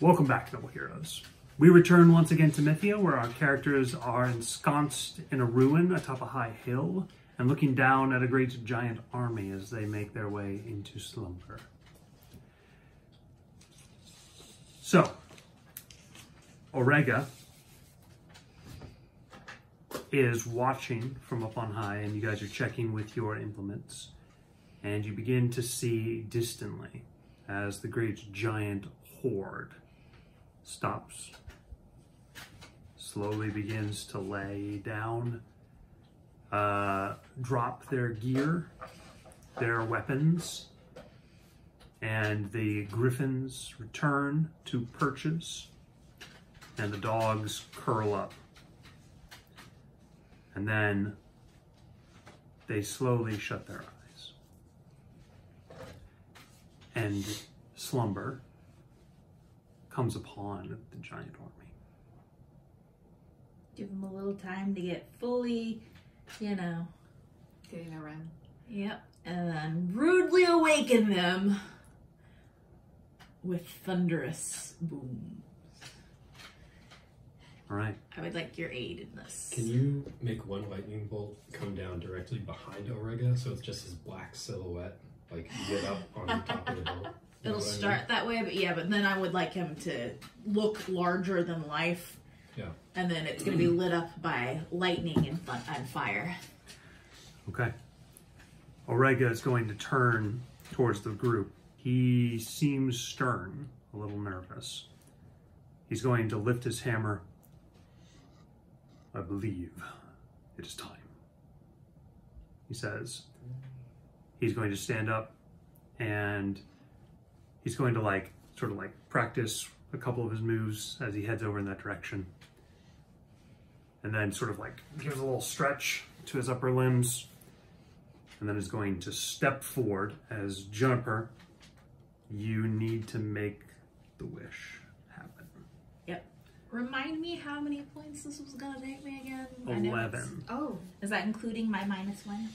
Welcome back, Noble Heroes. We return once again to Mythia, where our characters are ensconced in a ruin atop a high hill and looking down at a great giant army as they make their way into slumber. So, Aurega is watching from up on high, and you guys are checking with your implements, and you begin to see distantly as the great giant horde stops, slowly begins to lay down, drop their gear, their weapons, and the griffins return to perches, and the dogs curl up. And then they slowly shut their eyes. And slumber comes upon the giant army. Give them a little time to get fully, getting their run. Yep. And then rudely awaken them with thunderous booms. All right. I would like your aid in this. Can you make one lightning bolt come down directly behind Aurega so it's just his black silhouette, like lit up on the top of the hill? It'll start that way, but then I would like him to look larger than life. Yeah. And then it's going to be lit up by lightning and fire. Okay. Aurega is going to turn towards the group. He seems stern, a little nervous. He's going to lift his hammer. I believe it is time, he says. He's going to stand up and he's going to sort of practice a couple of his moves as he heads over in that direction. And then sort of gives a little stretch to his upper limbs. And then is going to step forward as Juniper. You need to make the wish happen. Yep. Remind me how many points this was going to take me again? 11. Oh. Is that including my -1?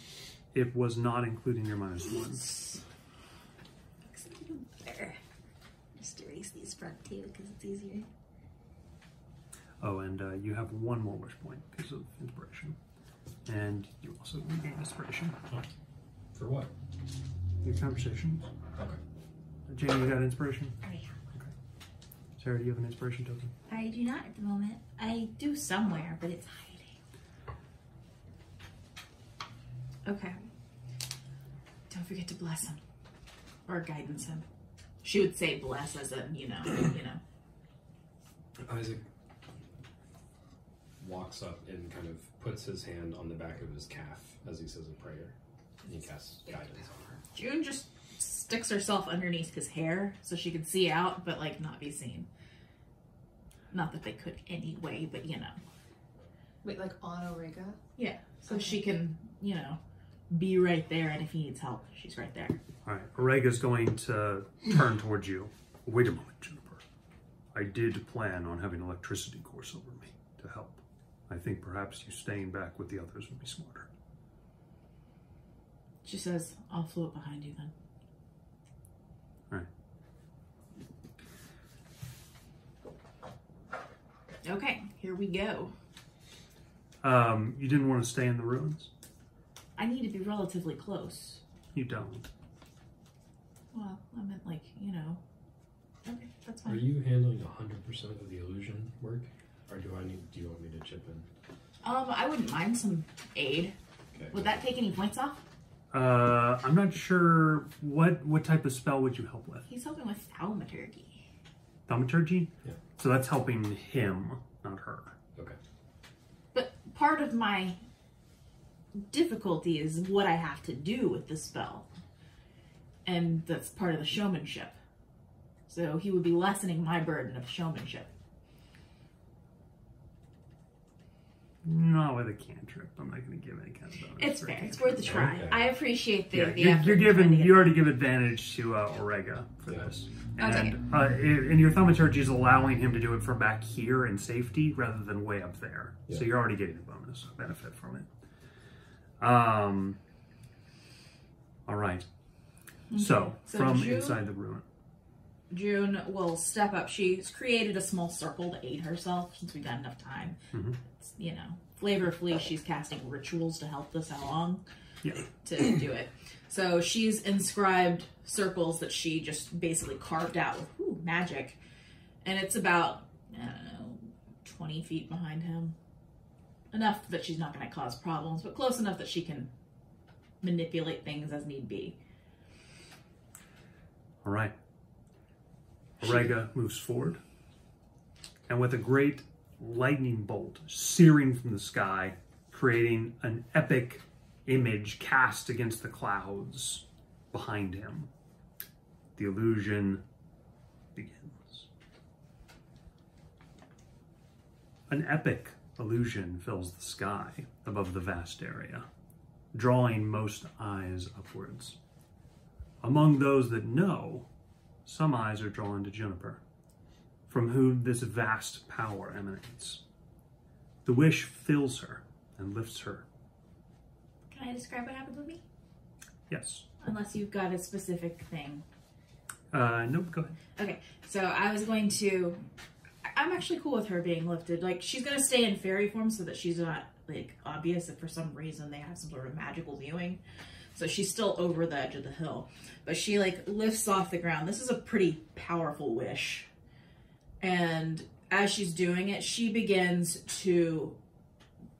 It was not including your -1. There. Just erase these front two because it's easier. Oh, and you have one more wish point because of inspiration. And you also regain inspiration. Oh. For what? Your conversation. Okay. Jamie, you got inspiration? Oh, yeah. Okay. Sarah, do you have an inspiration token? I do not at the moment. I do somewhere, but it's hiding. Okay. Don't forget to bless him. Or guidance him. She would say bless as in, Isaac walks up and kind of puts his hand on the back of his calf as he says a prayer. And he casts guidance on her. June just sticks herself underneath his hair so she can see out, but not be seen. Not that they could anyway, but Wait, on Aurega? Yeah, so she can, be right there, and if he needs help, she's right there. All right. Aurega's going to turn towards you. Wait a moment, Juniper. I did plan on having electricity course over me to help. I think perhaps you staying back with the others would be smarter. She says, I'll float behind you then. All right. Okay, here we go. You didn't want to stay in the ruins? I need to be relatively close. You don't. Well, I meant okay, that's fine. Are you handling 100% of the illusion work? Or do you want me to chip in? I wouldn't mind some aid. Okay. Would that take any points off? I'm not sure what type of spell would you help with? He's helping with thaumaturgy. Thaumaturgy? Yeah. So that's helping him, not her. Okay. But part of my difficulty is what I have to do with the spell. And that's part of the showmanship. So he would be lessening my burden of showmanship. Not with a cantrip. I'm not going to give any kind of bonus. It's fair. It's worth a try. Okay. I appreciate the effort. You already give advantage to Aurega for this. And, and your thaumaturgy is allowing him to do it from back here in safety rather than way up there. Yeah. So you're already getting a bonus benefit from it. All right. Okay. So from June, inside the ruin. June will step up. She's created a small circle to aid herself since we've got enough time. It's, you know, flavorfully, she's casting rituals to help this along to do it. So she's inscribed circles that she just basically carved out with magic. And it's about, I don't know, 20 feet behind him. Enough that she's not going to cause problems, but close enough that she can manipulate things as need be. All right. Aurega moves forward, and with a great lightning bolt searing from the sky, creating an epic image cast against the clouds behind him, the illusion begins. An epic illusion fills the sky above the vast area, drawing most eyes upwards. Among those that know, some eyes are drawn to Juniper, from whom this vast power emanates. The wish fills her and lifts her. Can I describe what happened with me? Yes. Unless you've got a specific thing. Nope, go ahead. Okay, so I was going to... I'm actually cool with her being lifted. Like, she's going to stay in fairy form so that she's not, like, obvious if for some reason they have some sort of magical viewing. So she's still over the edge of the hill. But she, like, lifts off the ground. This is a pretty powerful wish. And as she's doing it, she begins to...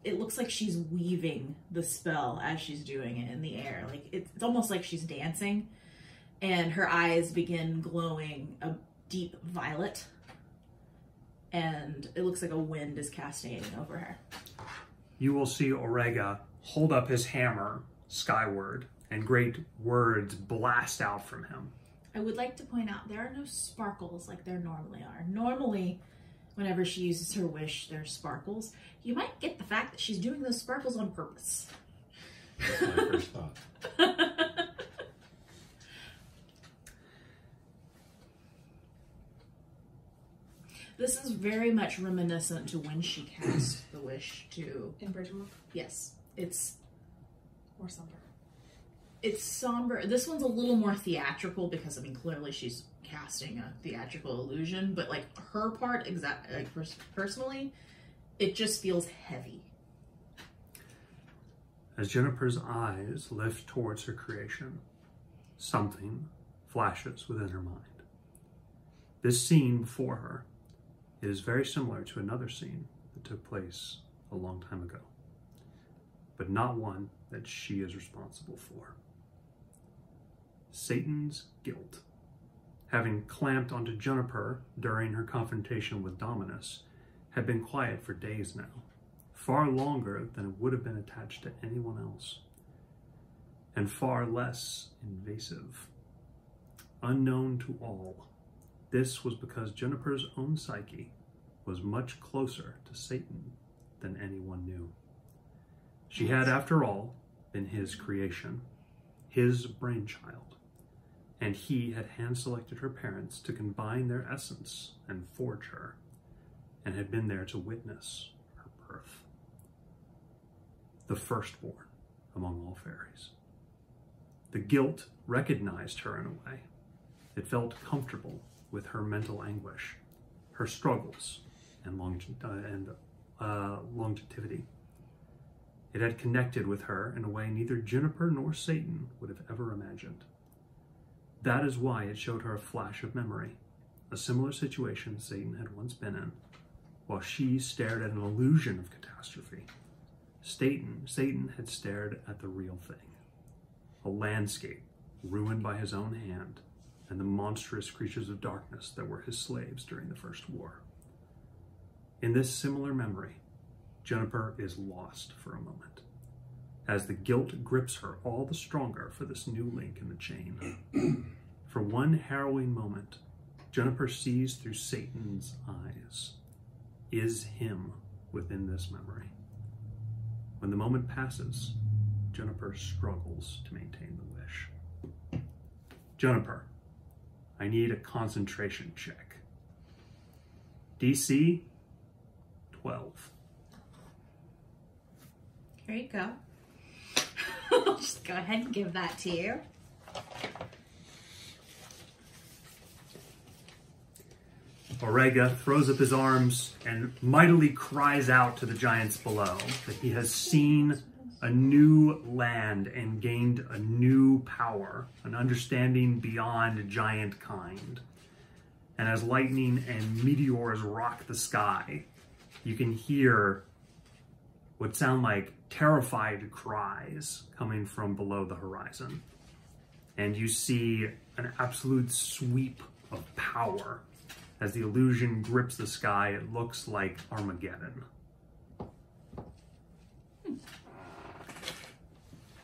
It looks like she's weaving the spell as she's doing it in the air. Like, it's almost like she's dancing. And her eyes begin glowing a deep violet. And it looks like a wind is cascading over her. You will see Aurega hold up his hammer skyward, and great words blast out from him. I would like to point out there are no sparkles like there normally are. Normally, whenever she uses her wish, there's sparkles. You might get the fact that she's doing those sparkles on purpose. That's my first thought. This is very much reminiscent to when she cast the wish to... In Bridgemoor? Yes. It's More somber. It's somber. This one's a little more theatrical because, I mean, clearly she's casting a theatrical illusion, but, like, her part, personally, it just feels heavy. As Juniper's eyes lift towards her creation, something flashes within her mind. This scene before her is very similar to another scene that took place a long time ago, but not one that she is responsible for. Satan's guilt, having clamped onto Juniper during her confrontation with Dominus, had been quiet for days now, far longer than it would have been attached to anyone else, and far less invasive. Unknown to all, this was because Juniper's own psyche was much closer to Satan than anyone knew. She had, after all, been his creation, his brainchild, and he had hand-selected her parents to combine their essence and forge her, and had been there to witness her birth. The firstborn among all fairies. The guilt recognized her in a way. It felt comfortable with her mental anguish, her struggles, and longevity. It had connected with her in a way neither Juniper nor Satan would have ever imagined. That is why it showed her a flash of memory, a similar situation Satan had once been in, while she stared at an illusion of catastrophe. Satan had stared at the real thing, a landscape ruined by his own hand and the monstrous creatures of darkness that were his slaves during the First War. In this similar memory, Juniper is lost for a moment, as the guilt grips her all the stronger for this new link in the chain. For one harrowing moment, Juniper sees through Satan's eyes, is him within this memory. When the moment passes, Juniper struggles to maintain the wish. Juniper, I need a concentration check. DC 12. Here you go. Just go ahead and give that to you. Orega throws up his arms and mightily cries out to the giants below that he has seen a new land and gained a new power, an understanding beyond giant kind. And as lightning and meteors rock the sky, you can hear what sound like terrified cries coming from below the horizon. And you see an absolute sweep of power. As the illusion grips the sky, it looks like Armageddon.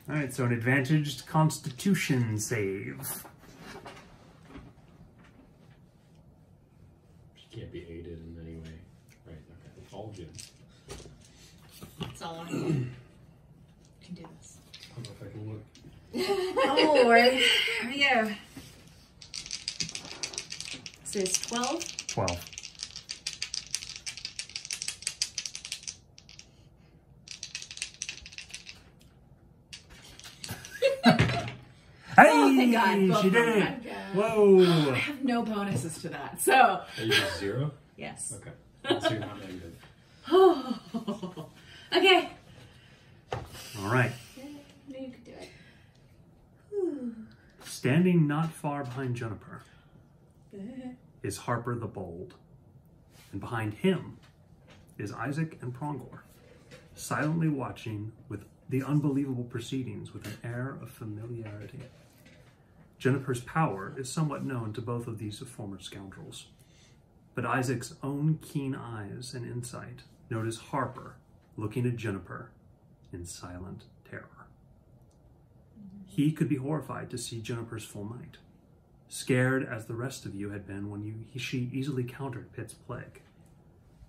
All right, so an advantaged Constitution save. She can't be aided in any way. Right, okay. All good. That's all I can do this. I don't know if I can look. Oh, Lord. Here we go. So it's 12? 12. Hey, Oh, thank God. Both she of did them. it. God. Whoa. I have no bonuses to that, so. Are you just 0? Yes. Okay. So you're not negative. Okay. All right. Yeah, I knew you could do it. Standing not far behind Juniper is Harper the Bold. And behind him is Isaac and Prongor, silently watching with the unbelievable proceedings with an air of familiarity. Juniper's power is somewhat known to both of these former scoundrels, but Isaac's own keen eyes and insight notice Harper looking at Juniper in silent terror. He could be horrified to see Juniper's full might, scared as the rest of you had been when she easily countered Pitt's plague.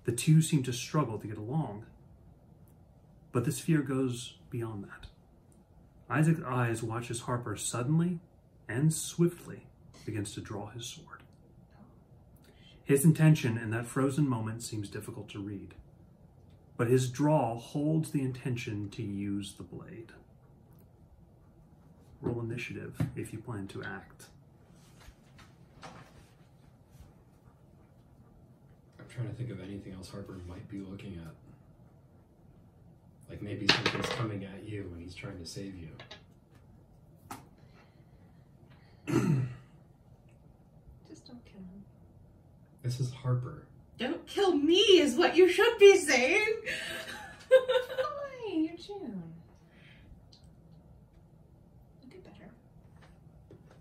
The two seem to struggle to get along, but this fear goes beyond that. Isaac's eyes watch as Harper suddenly and swiftly begins to draw his sword. His intention in that frozen moment seems difficult to read, but his draw holds the intention to use the blade. Roll initiative if you plan to act. I'm trying to think of anything else Harper might be looking at. Like maybe something's coming at you and he's trying to save you. Just don't kill him. This is Harper. Don't kill me is what you should be saying. Fine, you're June. You'll get better.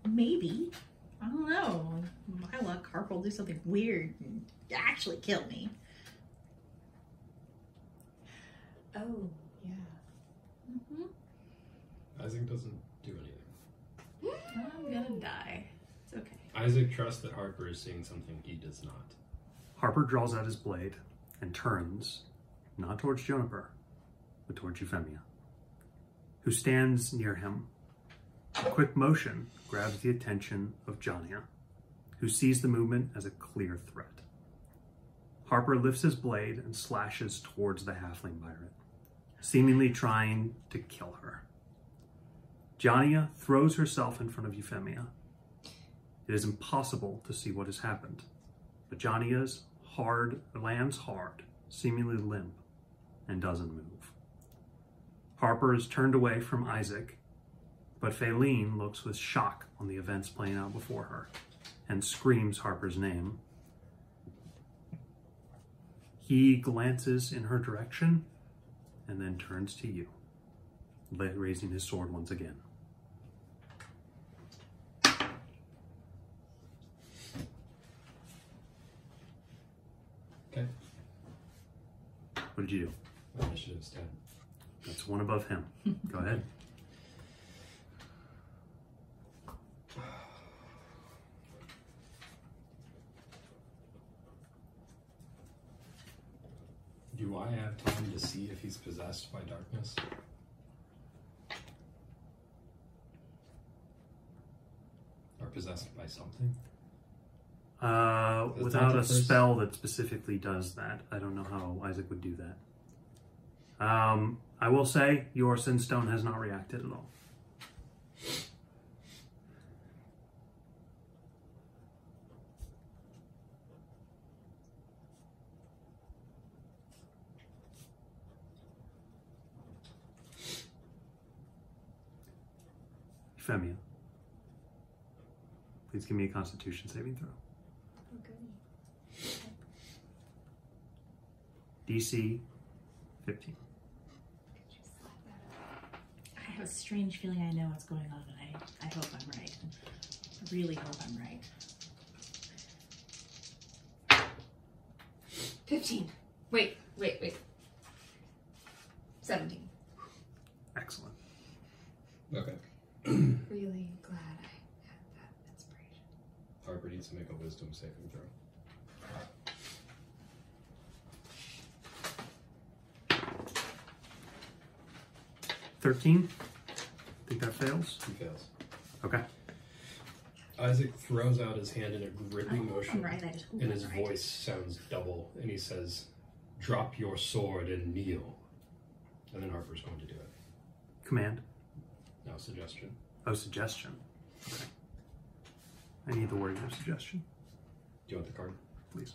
Maybe. I don't know. My luck, Harper will do something weird and actually kill me. Oh, yeah. Mm-hmm. Isaac doesn't do anything. I'm gonna die. It's okay. Isaac trusts that Harper is seeing something he does not. Harper draws out his blade and turns, not towards Juniper, but towards Euphemia, who stands near him. A quick motion grabs the attention of Jania, who sees the movement as a clear threat. Harper lifts his blade and slashes towards the halfling pirate, seemingly trying to kill her. Jania throws herself in front of Euphemia. It is impossible to see what has happened, but Jania's lands hard, seemingly limp, and doesn't move. Harper is turned away from Isaac, but Faylene looks with shock on the events playing out before her and screams Harper's name. He glances in her direction and then turns to you, raising his sword once again. Okay. What did you do? My initiative's 10. That's one above him. Go ahead. Do I have time to see if he's possessed by darkness? Or possessed by something? Without a first? spell that specifically does that, I don't know how Isaac would do that. I will say your Sinstone has not reacted at all. Euphemia, please give me a Constitution saving throw. Oh, goody. DC 15. Could you slide that up? I have a strange feeling I know what's going on, and I hope I'm right. I really hope I'm right. 15. Wait. 17. Excellent. Okay. Really glad I had that inspiration. Harper needs to make a wisdom saving throw. 13. Think that fails? He fails. Okay. Isaac throws out his hand in a gripping motion, I'm right. I just and his voice sounds double, and he says, "Drop your sword and kneel." And then Harper's going to do it. Command. Now, suggestion. Oh, suggestion. Okay. I need the word of suggestion, Do you want the card? please.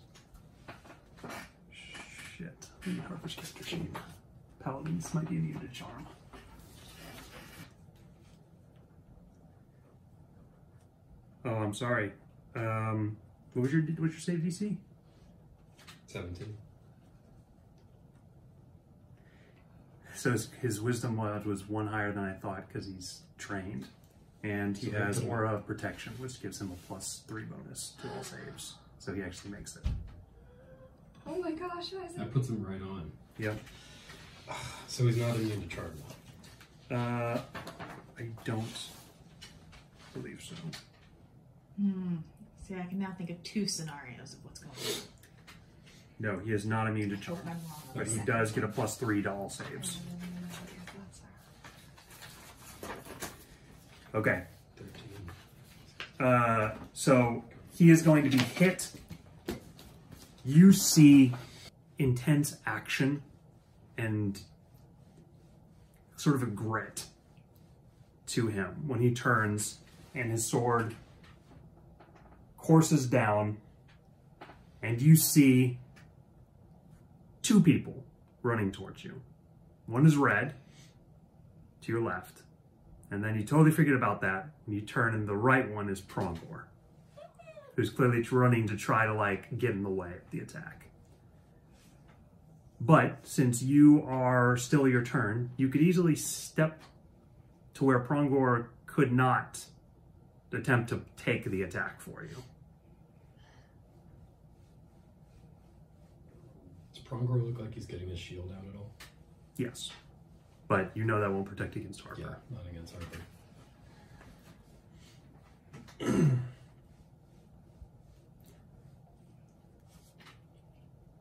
Shit. I need Harper's character sheet. Paladins might be immune to charm. Oh, I'm sorry. What's your save DC? 17. So his wisdom was one higher than I thought because he's trained, and he So has good. aura of protection, which gives him a +3 bonus to all saves. So he actually makes it. Oh my gosh, Isaac. That puts him right on. Yep. So he's not immune to charm now. I don't believe so. See, I can now think of 2 scenarios of what's going on. No, he is not immune to I charm, hope I'm wrong. but he does get a +3 to all saves. Okay. 13. So he is going to be hit. You see intense action and sort of a grit to him when he turns and his sword courses down, and you see 2 people running towards you. One is red to your left, and then you totally forget about that and you turn, and the right one is Prongor, who's clearly running to try to like get in the way of the attack. But since you are still your turn, you could easily step to where Prongor could not attempt to take the attack for you. Does Prongor look like he's getting his shield out at all? Yes, but you know that won't protect against Harper. Yeah, not against Harper.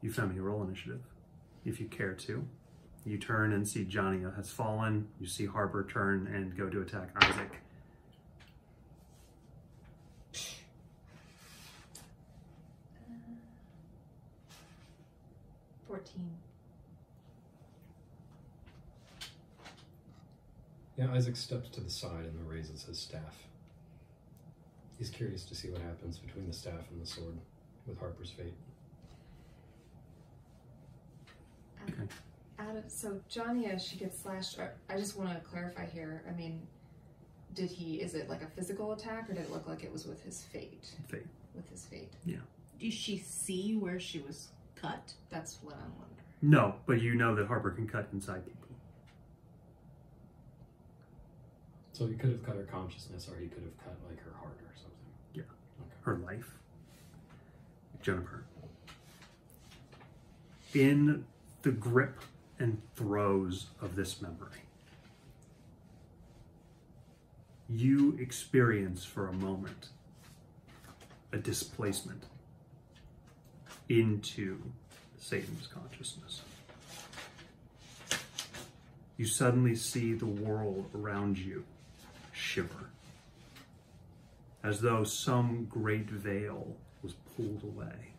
Euphemia, roll initiative, if you care to. You turn and see Johnny has fallen. You see Harper turn and go to attack Isaac. Uh, 14. Yeah, Isaac steps to the side and raises his staff. He's curious to see what happens between the staff and the sword with Harper's fate. Okay. So Johnny, as she gets slashed, I just want to clarify here. I mean, is it like a physical attack, or did it look like it was with his fate? Fate. With his fate. Yeah. Did she see where she was cut? That's what I'm wondering. No, but you know that Harper can cut inside people. So he could have cut her consciousness, or he could have cut like her heart or something. Yeah. Okay. Her life. Jennifer. In the grip and throes of this memory, you experience for a moment a displacement into Satan's consciousness. You suddenly see the world around you shiver, as though some great veil was pulled away.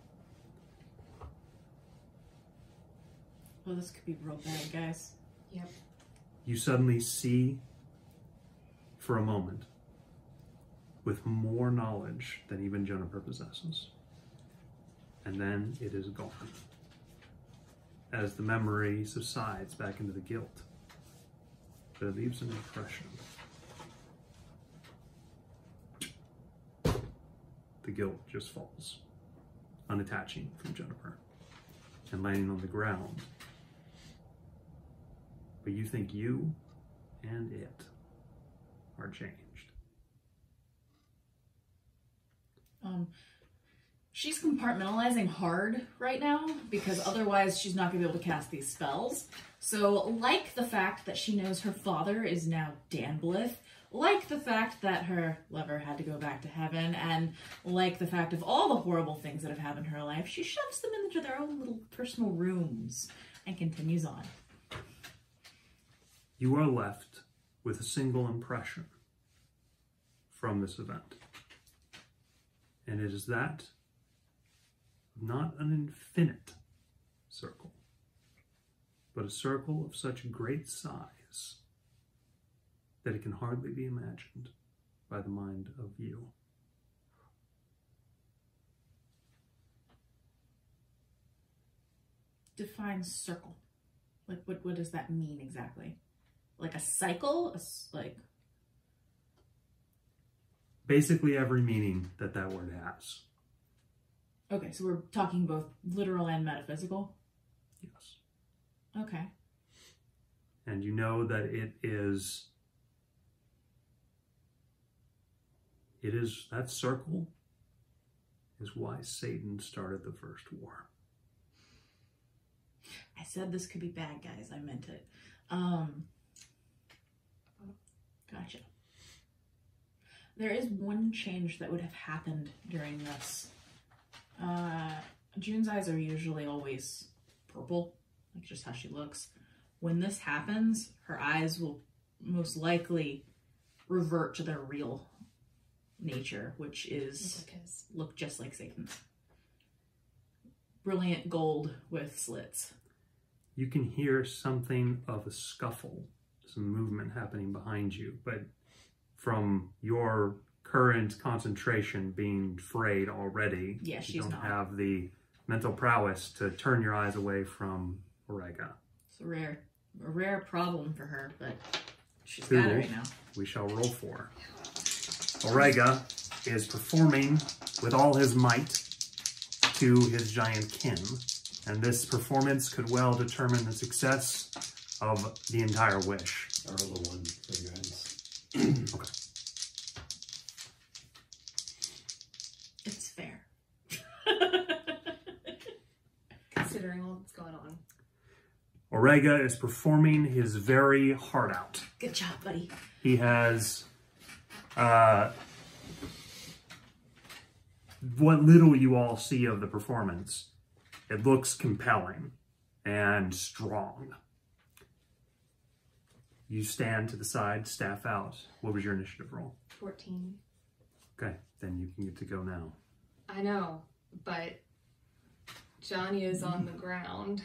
Well, this could be real bad, guys. Yep. You suddenly see, for a moment, with more knowledge than even Jennifer possesses. And then it is gone. As the memory subsides back into the guilt, but it leaves an impression. guilt just falls, unattaching from Jennifer and landing on the ground. But you think you and it are changed. She's compartmentalizing hard right now because otherwise she's not going to be able to cast these spells. So, like the fact that she knows her father is now Dan Blith, like the fact that her lover had to go back to heaven, and like the fact of all the horrible things that have happened in her life, she shoves them into their own little personal rooms and continues on. You are left with a single impression from this event. And it is that of not an infinite circle, but a circle of such great size that it can hardly be imagined by the mind of you. Define circle. Like, what does that mean exactly? Like a cycle? Like... Basically every meaning that that word has. Okay, so we're talking both literal and metaphysical? Yes. Okay. And you know that that circle is why Satan started the first war. I said this could be bad, guys. I meant it. Gotcha. There is one change that would have happened during this. June's eyes are usually always purple, like just how she looks. When this happens, her eyes will most likely revert to their real nature, which is look just like Satan's. Brilliant gold with slits. You can hear something of a scuffle, some movement happening behind you, but from your current concentration being frayed already, yeah, she's you don't not. have the mental prowess to turn your eyes away from Orega. It's a rare problem for her, but she's Who got it right now. We shall roll for. Orega is performing with all his might to his giant kin, and this performance could well determine the success of the entire wish. I rolled a 1 for you guys. Okay. It's fair. Considering all that's going on. Orega is performing his very heart out. Good job, buddy. He has what little you all see of the performance. It looks compelling and strong. You stand to the side, staff out. What was your initiative roll? 14. Okay, then you can get to go now. I know, but Johnny is on the ground.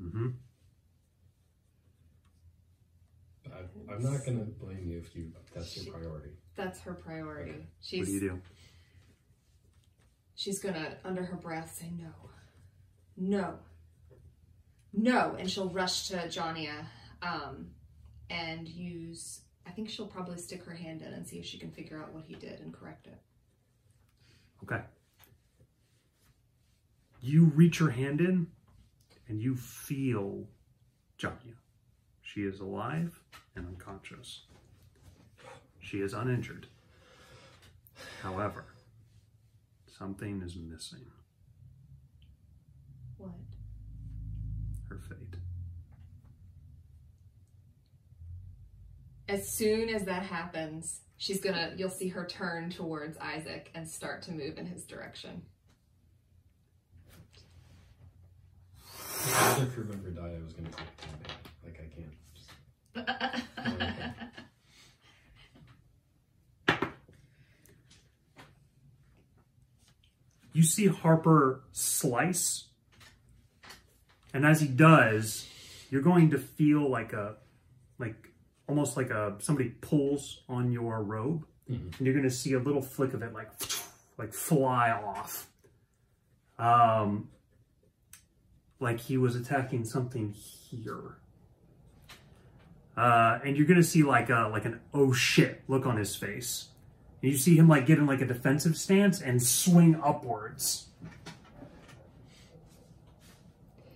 Mm-hmm. I'm not going to blame you if that's your priority. That's her priority. Okay. What do you do? She's gonna, under her breath, say no. No. No. And she'll rush to Jonia and use, I think she'll probably stick her hand in and see if she can figure out what he did and correct it. Okay. You reach your hand in and you feel Jonia. She is alive and unconscious. She is uninjured. However, something is missing. What? Her fate. As soon as that happens, you'll see her turn towards Isaac and start to move in his direction. If the crew member died, I was going to take it. Like, I can't. You see Harper slice, and as he does, you're going to feel almost like somebody pulls on your robe, and you're going to see a little flick of it like fly off, like he was attacking something here. And you're going to see like an oh shit look on his face. And you see him like get in like a defensive stance and swing upwards.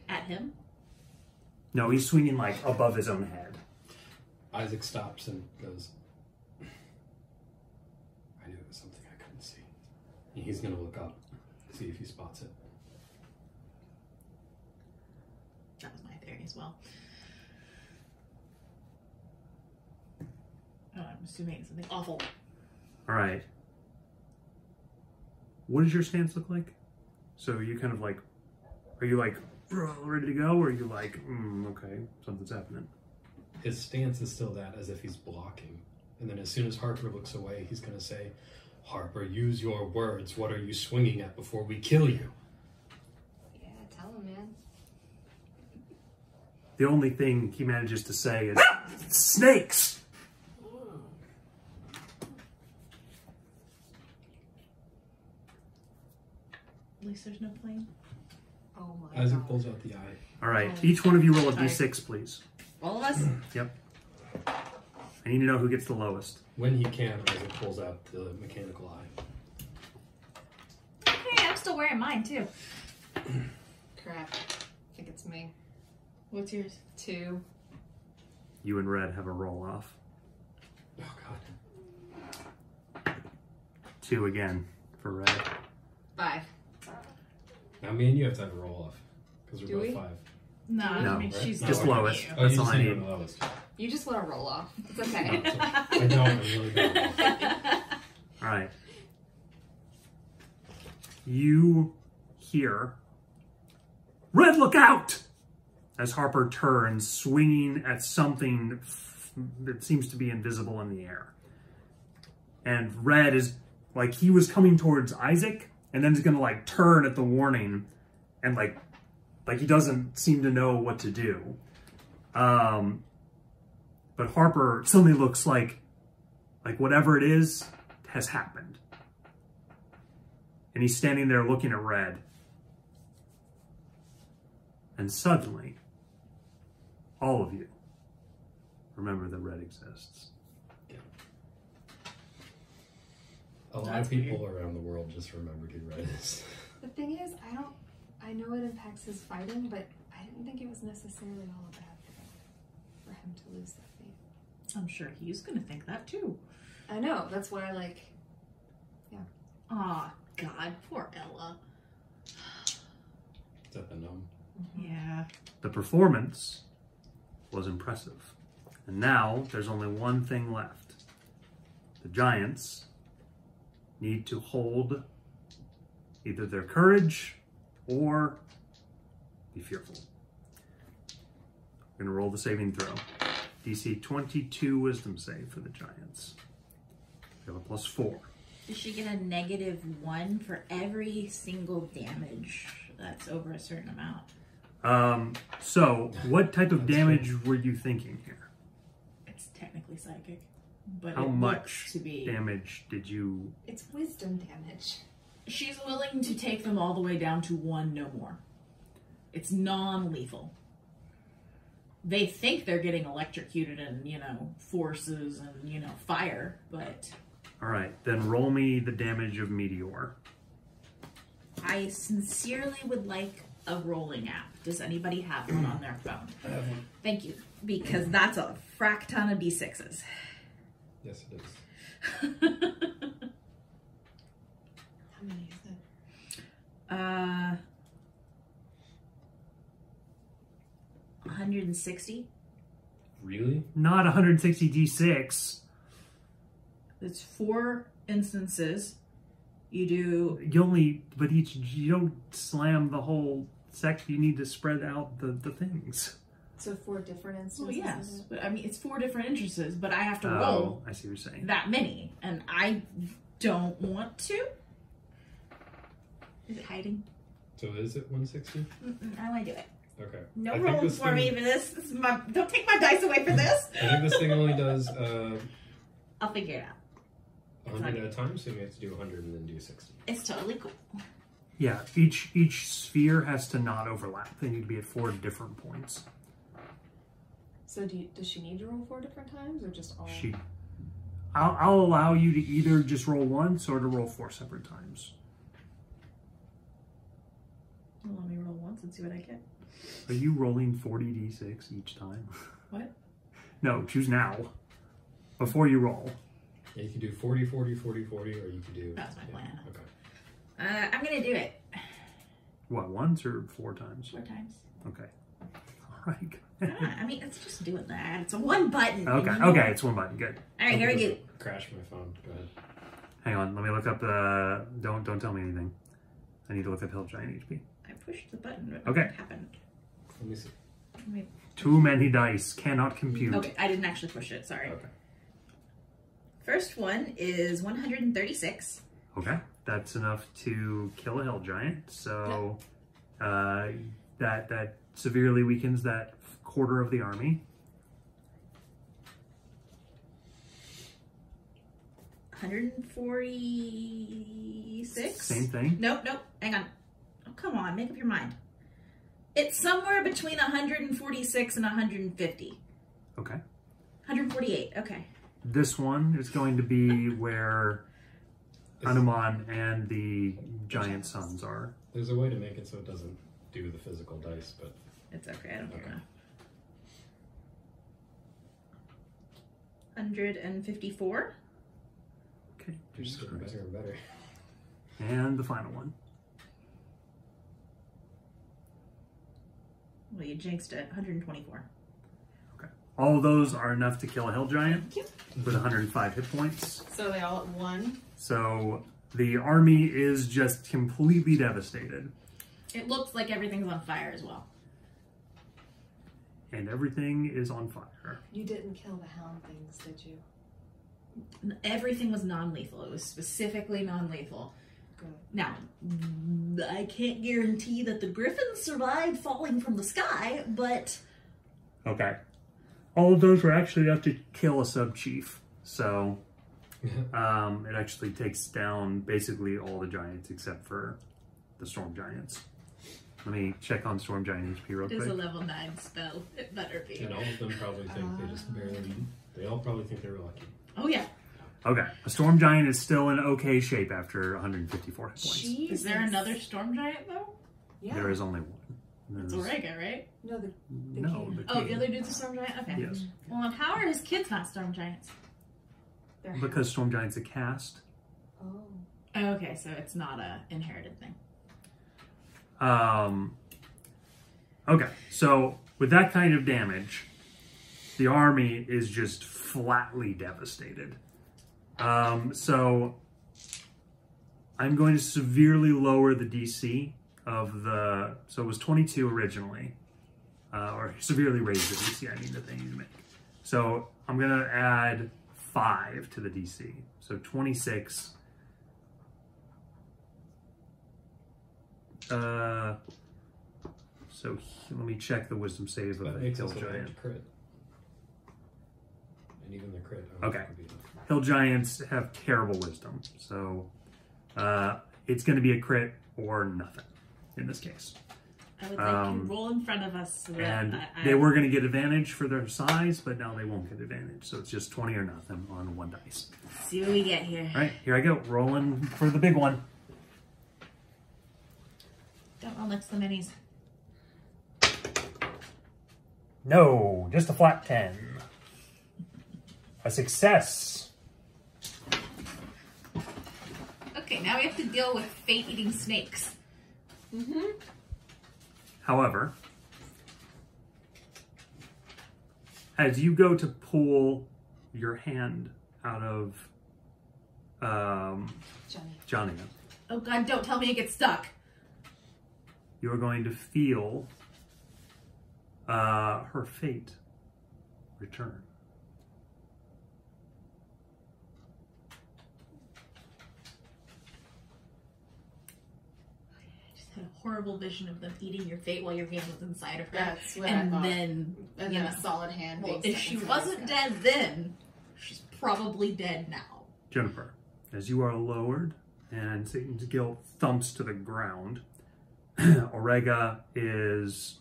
At him? No, he's swinging like above his own head. Isaac stops and goes, I knew it was something I couldn't see. And he's going to look up, see if he spots it. That was my theory as well. Oh, I'm assuming it's something awful. All right. What does your stance look like? So you kind of like, are you like ready to go, or are you like, okay, something's happening? His stance is still that, as if he's blocking. And then as soon as Harper looks away, he's going to say, Harper, use your words. What are you swinging at before we kill you? Yeah, tell him, man. The only thing he manages to say is, snakes! At least there's no plane. Oh my Isaac god. pulls out the eye. All right, each one of you roll a Sorry. d6, please. All of us? Yep. I need to know who gets the lowest. When he can, Isaac pulls out the mechanical eye. Hey, I'm still wearing mine too. Crap. I think it's me. What's yours? 2. You and Red have a roll-off. Oh, God. 2 again for Red. 5. Now me and you have to have a roll-off. Because we're Do both we? 5. No, No, I mean, right? she's No, Just okay. lowest. You. Oh, That's you all just I need need. the lowest. You just want to roll off. It's No, okay. it's okay. I don't. I'm really bad. All right. You hear, Red, look out! As Harper turns, swinging at something that seems to be invisible in the air. And Red is, like, he was coming towards Isaac, and then he's gonna, like, turn at the warning, and, like he doesn't seem to know what to do. But Harper suddenly looks like whatever it is has happened. And he's standing there looking at Red. And suddenly, all of you remember that Red exists. Yeah. A lot of people around the world just remembered who Red is. The thing is, I know it impacts his fighting, but I didn't think it was necessarily all a bad thing for him to lose that faith. I'm sure he's gonna think that too. I know, that's why Aw, God, poor Ella. Is that the gnome? Yeah. The performance was impressive. And now there's only one thing left. The giants need to hold either their courage or be fearful. I'm going to roll the saving throw. DC 22 wisdom save for the giants. You have a +4. Does she get a -1 for every single damage that's over a certain amount? So what type of damage were you thinking here? It's technically psychic, but How it much looks to be. damage did you... it's wisdom damage. She's willing to take them all the way down to 1, no more. It's non-lethal. They think they're getting electrocuted and, forces and, fire, but All right, then roll me the damage of Meteor. I sincerely would like a rolling app. Does anybody have one on their phone? I have one. Thank you, because that's a frack ton of D6s. Yes, it is. How many is it? 160. Really? Not 160 d6. It's 4 instances. You do But you don't slam the whole sect. You need to spread out the things. So 4 different instances? well, yes, of it? but I mean it's 4 different instances, but I have to Oh, roll I see what you're saying. that many, and I don't want to. Is it hiding? So is it 160? I want to do it. Okay. No I think rolling this for me thing- for this. This is my. Don't take my dice away for this. I think this thing only does I'll figure it out. 100 at a time, so you have to do 100 and then do 60. It's totally cool. Yeah, each sphere has to not overlap. They need to be at 4 different points. So does she need to roll 4 different times or just all? I'll allow you to either just roll once or to roll 4 separate times. Well, let me roll once and see what I get. Are you rolling 40d6 each time? What? No, choose now. Before you roll. Yeah, you can do 40, 40, 40, 40, or you can do... That's my plan. Okay. I'm gonna do it. What, once or 4 times? 4 times. Okay. All right. I mean, it's just doing that. It's a 1 button. Okay, you know? okay, it's 1 button. Good. All right, here we go. Crash my phone. Go ahead. Hang on, let me look up the... Don't tell me anything. I need to look up Hill Giant HP. I pushed the button, but Okay. nothing happened. Let me see. Wait. Too many dice. Cannot compute. Okay, I didn't actually push it. Sorry. Okay. First one is 136. Okay, that's enough to kill a Hill Giant. So that severely weakens that quarter of the army. 146. Same thing. Nope. Hang on. Oh, come on. Make up your mind. It's somewhere between 146 and 150. Okay. 148. Okay. This one is going to be where Hanuman and the giant sons are. There's a way to make it so it doesn't do the physical dice, but... It's okay. I don't care. 154. Okay. You're just getting better and better. And the final one. Well, you jinxed it. 124. Okay. All of those are enough to kill a Hill Giant Yep. with 105 hit points. So they all at 1. So the army is just completely devastated. It looks like everything's on fire as well. And everything is on fire. You didn't kill the hound things, did you? Everything was non-lethal. It was specifically non-lethal. Good. Now, I can't guarantee that the griffins survived falling from the sky, but... Okay. All of those were actually enough to kill a sub-chief. So it actually takes down basically all the giants except for the storm giants. Let me check on storm giant HP real It is a quick. level 9 spell. It better be. And all of them probably think they just barely... They all probably think they're lucky. Oh, yeah. Okay. A storm giant is still in okay shape after 154 hit points. Is there another storm giant, though? Yeah. There is only one. It's There's- Orega, right? No, the No, king. the Oh, king. the other dude's a storm giant? Okay. Yes. Well, how are his kids not storm giants? They're Because storm giant's a cast. Oh. Oh, okay, so it's not a inherited thing. Okay, so with that kind of damage, the army is just flatly devastated. So I'm going to severely lower the DC of the, so it was 22 originally, or severely raise the DC, I mean, that they need to make. So I'm going to add 5 to the DC. So 26. So let me check the wisdom save of That the makes hill us a giant. bad crit. And even the crit... Okay. Could be enough. Hill giants have terrible wisdom, so it's going to be a crit or nothing in this case. I would like you roll in front of us. So that And I they were going to get advantage for their size, but now they won't get advantage. So it's just 20 or nothing on 1 dice. see what we get here. All right, here I go, rolling for the big one. Don't roll next to the minis. No, just a flat 10. A success. Okay, now we have to deal with fate-eating snakes. Mm-hmm. However, as you go to pull your hand out of Johnny, Oh god, don't tell me it gets stuck. you are going to feel her fate return. I just had a horrible vision of them eating your fate while your hand was inside of her. That's what I and thought. then, And you then know, a solid hand. well, being if stuck she inside wasn't his gut. dead then, she's probably dead now. Jennifer, as you are lowered and Satan's guilt thumps to the ground, Orega is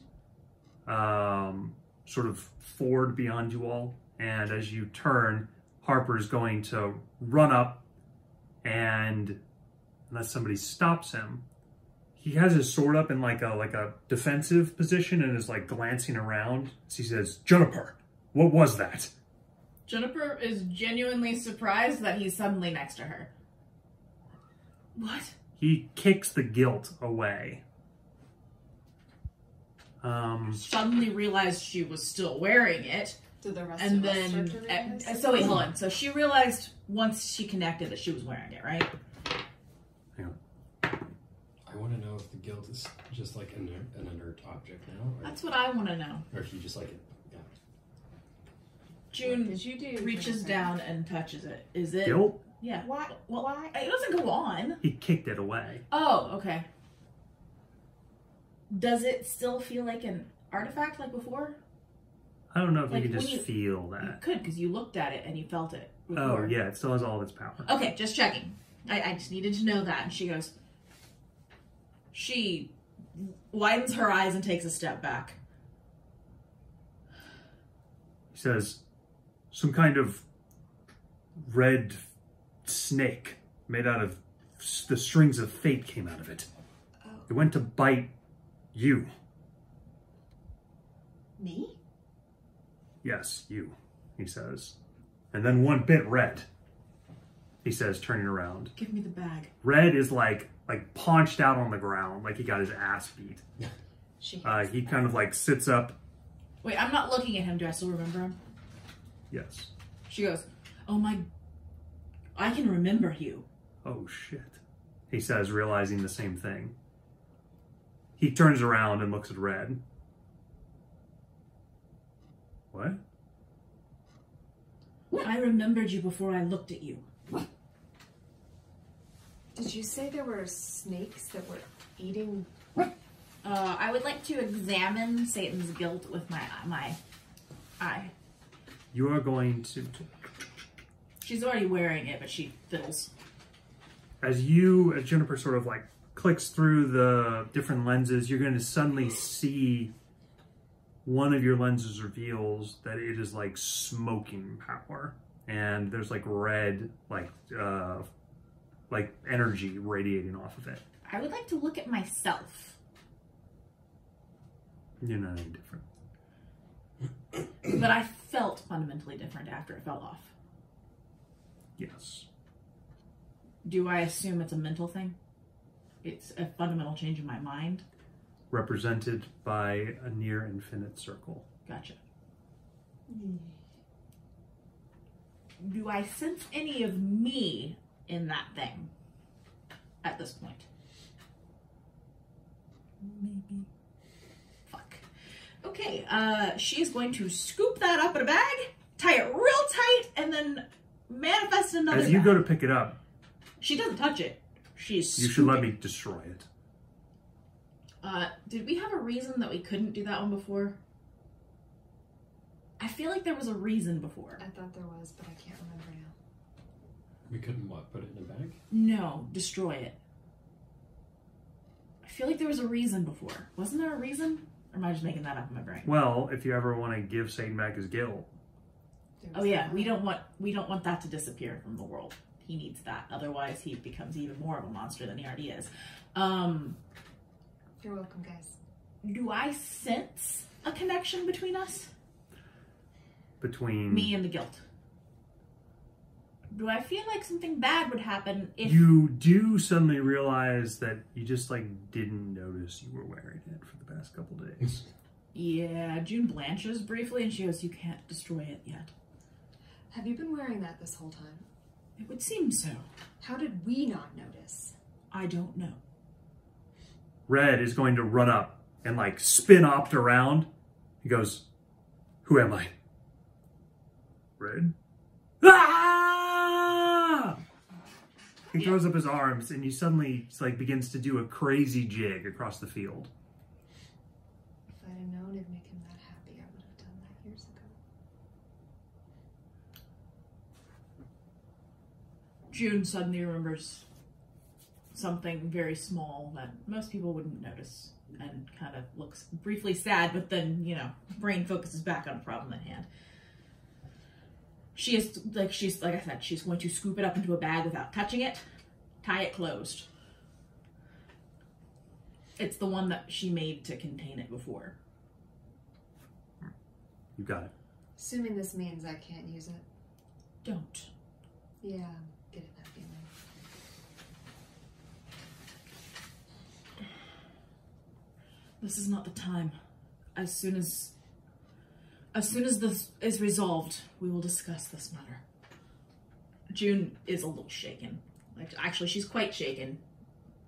sort of forward beyond you all, and as you turn, Harper's going to run up, and unless somebody stops him, he has his sword up in like a defensive position and is like glancing around. So he says, "Juniper, what was that?" Juniper is genuinely surprised that he's suddenly next to her. What? He kicks the gilt away. Suddenly realized she was still wearing it. Did the rest And of us start to then, realize? so wait, hold on. So she realized once she connected that she was wearing it, right? Hang on. I want to know if the guilt is just like an inert object now, or, That's what I want to know. or if you just like it. Yeah. June What did you do, reaches Jennifer? down and touches it. Is it? Gilt? Yeah. Why? Well, Why? it doesn't go on. He kicked it away. Oh, okay. Does it still feel like an artifact like before? I don't know if Like, you can when just you- feel You that. could, because you looked at it and you felt it before. Oh, yeah, it still has all of its power. Okay, just checking. I just needed to know that. And she goes, she widens her eyes and takes a step back. He says, some kind of red snake made out of the strings of fate came out of it. Oh. It went to bite you. Me? Yes, you, he says. And then one bit Red, he says, turning around. Give me the bag. Red is like paunched out on the ground, like he got his ass beat. She He kind of like sits up. Wait, I'm not looking at him. Do I still remember him? Yes. She goes, oh my, I can remember you. Oh shit, he says, realizing the same thing. He turns around and looks at Red. What? I remembered you before I looked at you. Did you say there were snakes that were eating? I would like to examine Satan's guilt with my eye. You are going to... She's already wearing it, but she fiddles. As Juniper sort of like clicks through the different lenses, you're going to suddenly see one of your lenses reveals that it is like smoking power. And there's like red, like energy radiating off of it. I would like to look at myself. You're not any different. But I felt fundamentally different after it fell off. Yes. Do I assume it's a mental thing? It's a fundamental change in my mind? Represented by a near infinite circle. Gotcha. Do I sense any of me in that thing at this point? Maybe. Fuck. Okay, she is going to scoop that up in a bag, tie it real tight, and then manifest another As you bag. go to pick it up, She doesn't touch it. She's you should let me destroy it. Did we have a reason that we couldn't do that one before? I feel like there was a reason before. I thought there was, but I can't remember now. We couldn't what? Put it in a bag? No, destroy it. I feel like there was a reason before. Wasn't there a reason? Or am I just making that up in my brain? Well, if you ever want to give Satan back his guilt, There Oh was yeah, that. we don't want that to disappear from the world. He needs that. Otherwise he becomes even more of a monster than he already is. You're welcome, guys. Do I sense a connection between us? between Me and the guilt. Do I feel like something bad would happen if you do suddenly realize that you just like didn't notice you were wearing it for the past couple days. Yeah, June blanches briefly and she goes, you can't destroy it yet. Have you been wearing that this whole time? It would seem so. How did we not notice? I don't know. Red is going to run up and like spin opt around. He goes, "Who am I?" Red. Ah! He throws up his arms and he suddenly like begins to do a crazy jig across the field. If I'd have known it'd make him that happy, I would have done that years ago. June suddenly remembers something very small that most people wouldn't notice and kind of looks briefly sad, but then, brain focuses back on a problem at hand. she's like I said, she's going to scoop it up into a bag without touching it, tie it closed. It's the one that she made to contain it before. You got it. Assuming this means I can't use it. Don't. Yeah, I'm getting that feeling. This is not the time. As soon as this is resolved, we will discuss this matter. June is a little shaken. Like, actually, she's quite shaken,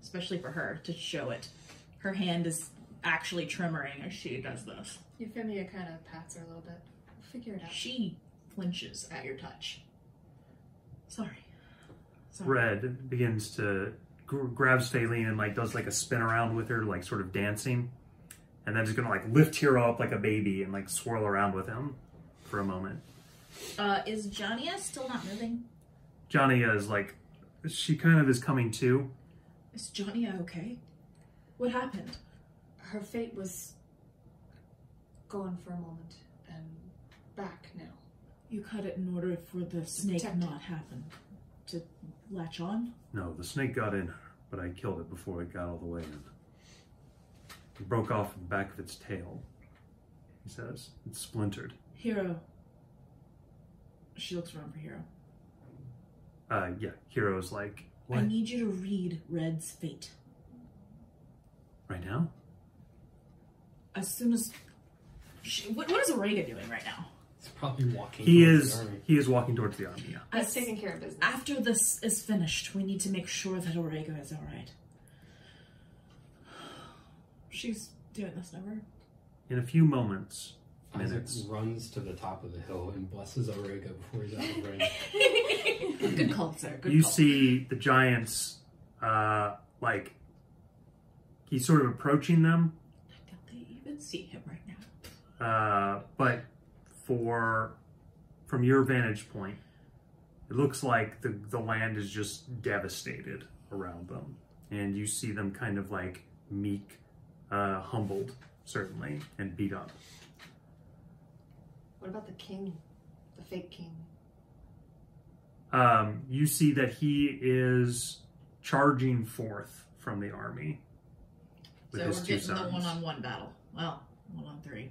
especially for her to show it. Her hand is actually tremoring as she does this. Euphemia kind of pats her a little bit. We'll figure it out. She flinches at your touch. Sorry. Red begins to grabs Faylene and like does like a spin around with her, like sort of dancing, and then is gonna like lift Hero up like a baby and like swirl around with him for a moment. Is Jania still not moving? Jania is like, she kind of is coming to. Is Jania okay? What happened? Her fate was gone for a moment and back now. You cut it in order for the snake Protect it. not happen to latch on? No, the snake got in her, but I killed it before it got all the way in. It broke off the back of its tail, he says. It's splintered. Hero. She looks around for Hero. Yeah, Hero's like, what? I need you to read Red's fate. Right now? As soon as... What is Orega doing right now? He's probably walking. He towards is. the army. He is walking towards the army. Yeah. He's taking care of business. After this is finished, we need to make sure that Orega is alright. She's doing this never. In a few moments, Isaac minutes. runs to the top of the hill and blesses Auriga before he's out of range. Good call, sir. Good You call. see the giants, like he's sort of approaching them. Don't they even see him right now? But from your vantage point, it looks like the land is just devastated around them, and you see them kind of like meek, humbled, certainly, and beat up. What about the king? The fake king? You see that he is charging forth from the army with So his we're two getting the sons. one-on-one battle. Well, 1-on-3.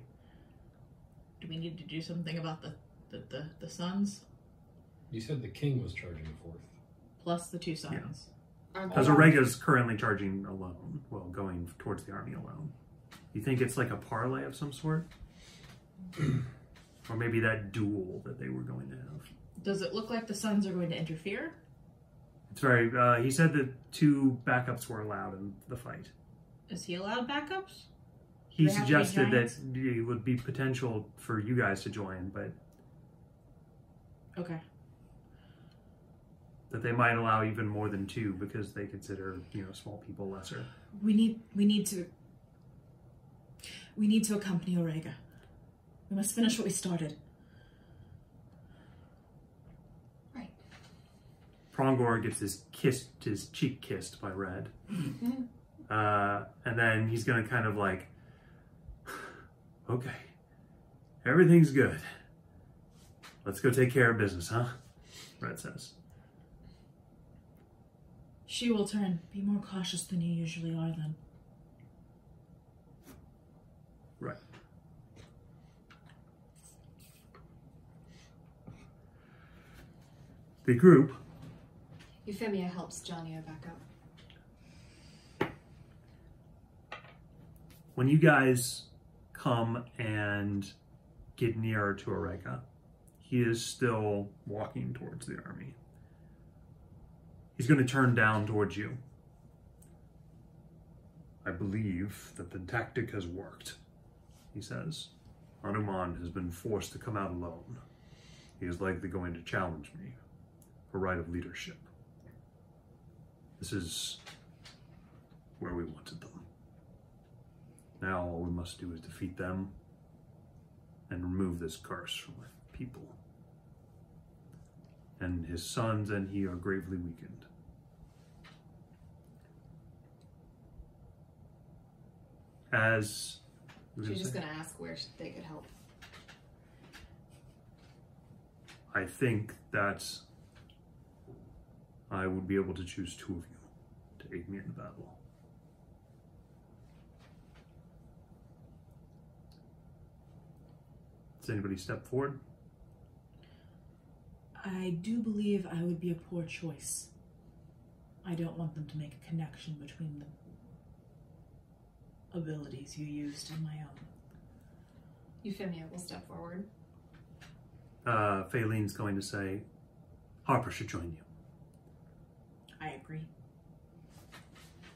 Do we need to do something about the sons? You said the king was charging forth. Plus the two sons. Because Orega's currently charging alone, well, going towards the army alone. You think it's like a parlay of some sort? Or maybe that duel that they were going to have. Does it look like the sons are going to interfere? It's very, he said that two backups were allowed in the fight. Is he allowed backups? He Do they have to be suggested that giants? it would be potential for you guys to join, but Okay. that they might allow even more than two because they consider, small people lesser. We need to accompany Orega. We must finish what we started. Right. Prongor gets his cheek kissed by Red. And then he's going to kind of like, okay, everything's good. Let's go take care of business, huh? Red says. She will turn. Be more cautious than you usually are then. Right. The group, Euphemia helps Jania back up. when you guys come and get nearer to Orega, he is still walking towards the army. He's going to turn down towards you. I believe that the tactic has worked, he says. Hanuman has been forced to come out alone. He is likely going to challenge me for right of leadership. This is where we wanted them. Now all we must do is defeat them and remove this curse from my people. And his sons and he are gravely weakened. As She's just going to ask where they could help. I think that I would be able to choose 2 of you to aid me in the battle. Does anybody step forward? I do believe I would be a poor choice. I don't want them to make a connection between the abilities you used and my own. Euphemia will step forward. Phalene's going to say, Harper should join you. I agree.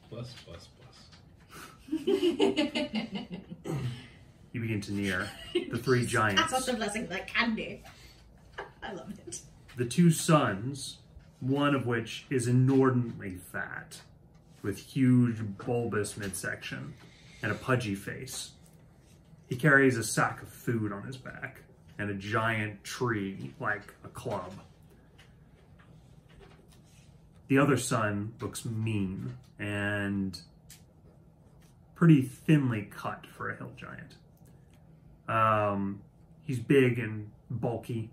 Bless, bless, bless. You begin to near the 3 giants. That's the blessing like candy. I love it. The 2 sons, one of which is inordinately fat, with huge bulbous midsection and a pudgy face. He carries a sack of food on his back and a giant tree like a club. The other son looks mean and pretty thinly cut for a hill giant. He's big and bulky,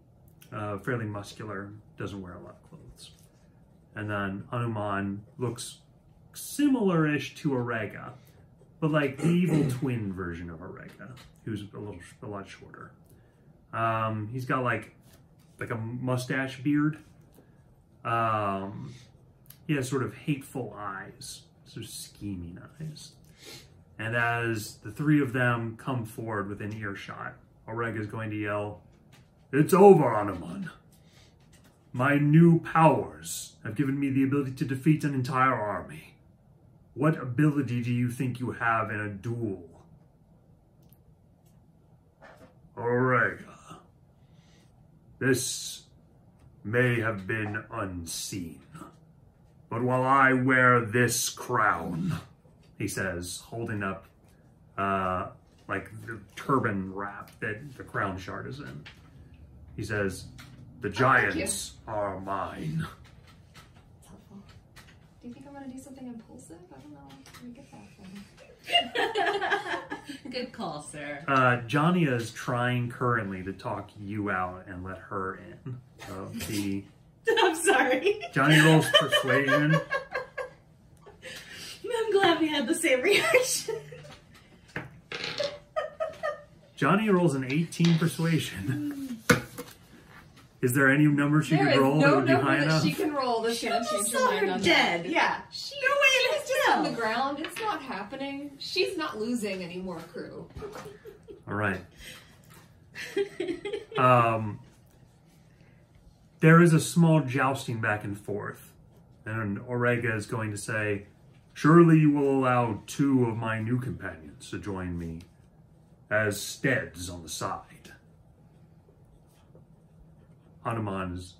fairly muscular, doesn't wear a lot of clothes. And then Hanuman looks similar-ish to Arega, but like the evil twin version of Arega, who's a lot shorter. He's got like a mustache beard. He has sort of hateful eyes, sort of scheming eyes. And as the 3 of them come forward within earshot, Arega is going to yell, "It's over, Hanuman. My new powers have given me the ability to defeat an entire army. What ability do you think you have in a duel?" Arega, this may have been unseen, but while I wear this crown, he says, holding up like the turban wrap that the crown shard is in. He says, "The giants are mine." That's helpful. Do you think I'm going to do something impulsive? I don't know. Let me get that from Good call, sir. Johnny is trying currently to talk you out and let her in. I'm sorry. Johnny rolls persuasion. I'm glad we had the same reaction. Johnny rolls an 18 persuasion. Is there any number she could roll that would be high enough? She can roll that's going to change her mind on dead. that. Yeah. She was just hell. on the ground. It's not happening. She's not losing any more crew. All right. There is a small jousting back and forth. And Arega is going to say, "Surely you will allow 2 of my new companions to join me as steads on the side." Hanuman's,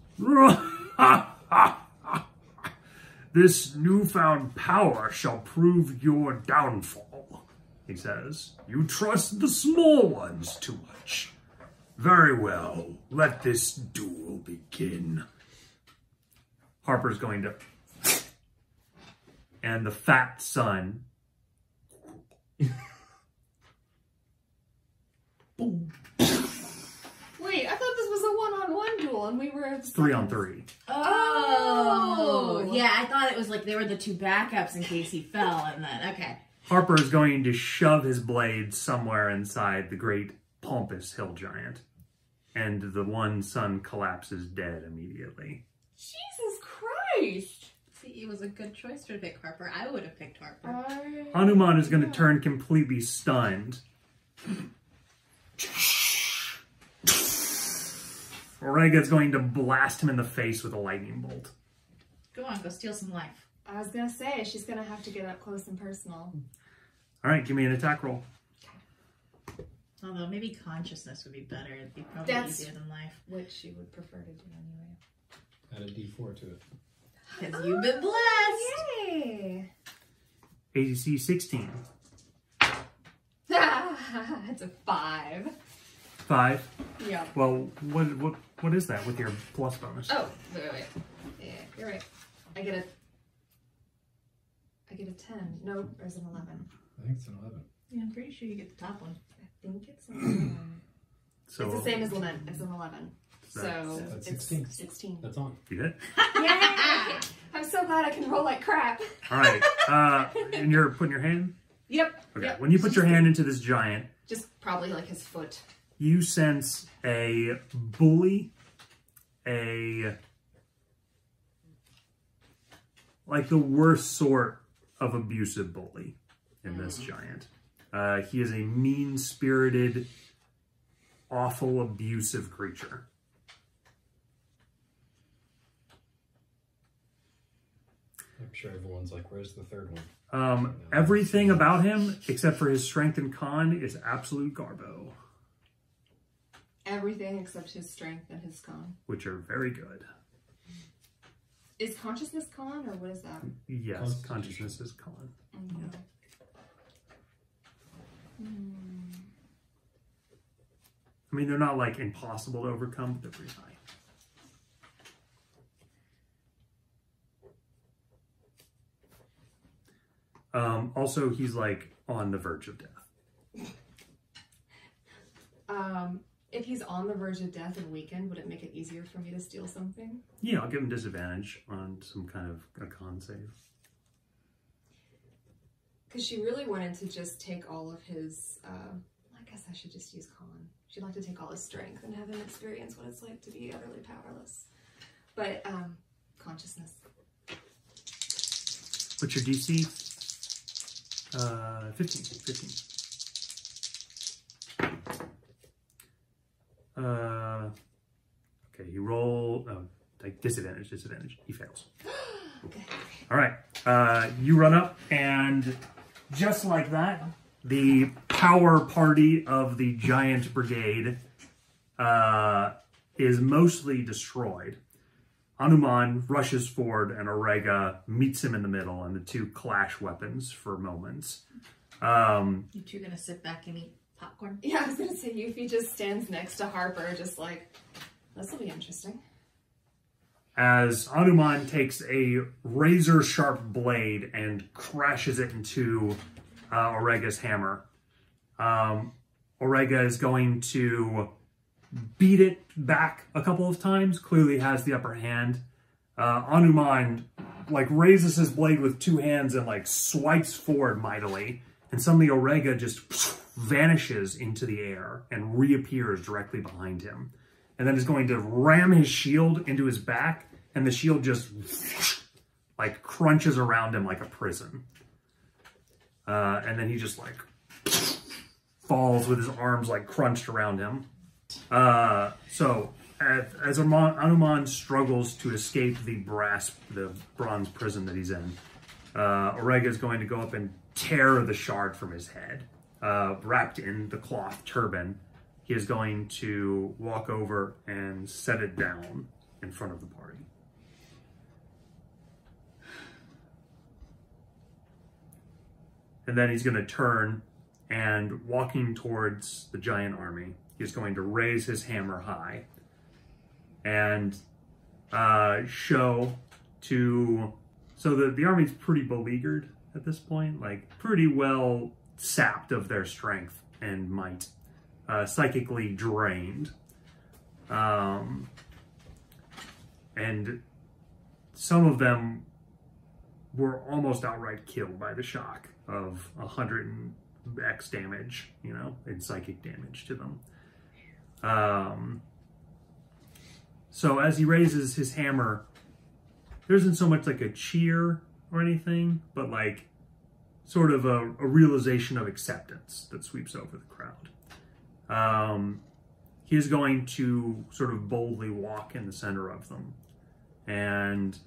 "This newfound power shall prove your downfall," he says. "You trust the small ones too much. Very well, let this duel begin." Harper's going to... And the fat son... Boom. Wait, I thought this was a one-on-one duel and we were... 3-on-3. Oh, yeah, I thought it was like they were the 2 backups in case he fell, and then, okay. Harper is going to shove his blade somewhere inside the great pompous hill giant. And the one son collapses dead immediately. Jesus Christ! See, it was a good choice to pick Harper. I would have picked Harper. Hanuman is going to turn completely stunned. Arega is going to blast him in the face with a lightning bolt. Go on, go steal some life. I was going to say, she's going to have to get up close and personal. All right, give me an attack roll. Although maybe consciousness would be better. It'd be probably easier than life. Which she would prefer to do anyway. Add a D4 to it. Because you've been blessed. Yay! AC 16. It's a 5. 5. Yeah. Well, what is that with your plus bonus? Oh, wait. Yeah, you're right. I get a 10. No, there's an 11. I think it's an 11. Yeah, I'm pretty sure you get the top one. I think it's an 11. So It's the same as Lament. It's an 11. So That's it's 16. 16. That's on. You hit. Yay! I'm so glad I can roll like crap. All right. And you're putting your hand? Yep. Okay. Yep. When you put your hand into this giant, Just probably like his foot. you sense a bully, like the worst sort of abusive bully in this giant. He is a mean-spirited, awful, abusive creature. I'm sure everyone's like, where's the third one? Everything about him, except for his strength and con, is absolute garbo, Everything except his strength and his con. which are very good. Is consciousness con, or what is that? Yes, Constitution. consciousness is con. Okay. I mean, they're not like impossible to overcome, but they're pretty high. Also, he's like on the verge of death. If he's on the verge of death and weakened, would it make it easier for me to steal something? Yeah, I'll give him disadvantage on some kind of a con save. Because she really wanted to just take all of his, I guess I should just use con. She'd like to take all his strength and have him experience what it's like to be utterly powerless. But, consciousness. What's your DC? 15. Okay, you roll, like disadvantage. He fails. Okay. All right, you run up, and just like that, the power party of the giant brigade is mostly destroyed. Hanuman rushes forward, and Orega meets him in the middle, and the two clash weapons for moments. You two gonna sit back and eat popcorn? Yeah, I was gonna say, Yuffie just stands next to Harper, just like, this will be interesting. As Hanuman takes a razor-sharp blade and crashes it into Orega's hammer. Orega is going to beat it back a couple of times, clearly has the upper hand. Hanuman like raises his blade with two hands and like swipes forward mightily, and suddenly Orega just vanishes into the air and reappears directly behind him, and then is going to ram his shield into his back, and the shield just like crunches around him like a prison. And then he just like falls with his arms like crunched around him. So as Hanuman struggles to escape the bronze prison that he's in, Orega is going to go up and tear the shard from his head, wrapped in the cloth turban. He is going to walk over and set it down in front of the party. And then he's going to turn, and walking towards the giant army, he's going to raise his hammer high and show to... So the army's pretty beleaguered at this point, like pretty well sapped of their strength and might, psychically drained. And some of them were almost outright killed by the shock of 100x damage, you know, and psychic damage to them. So as he raises his hammer, there isn't so much like a cheer or anything, but like sort of a realization of acceptance that sweeps over the crowd. He is going to sort of boldly walk in the center of them, and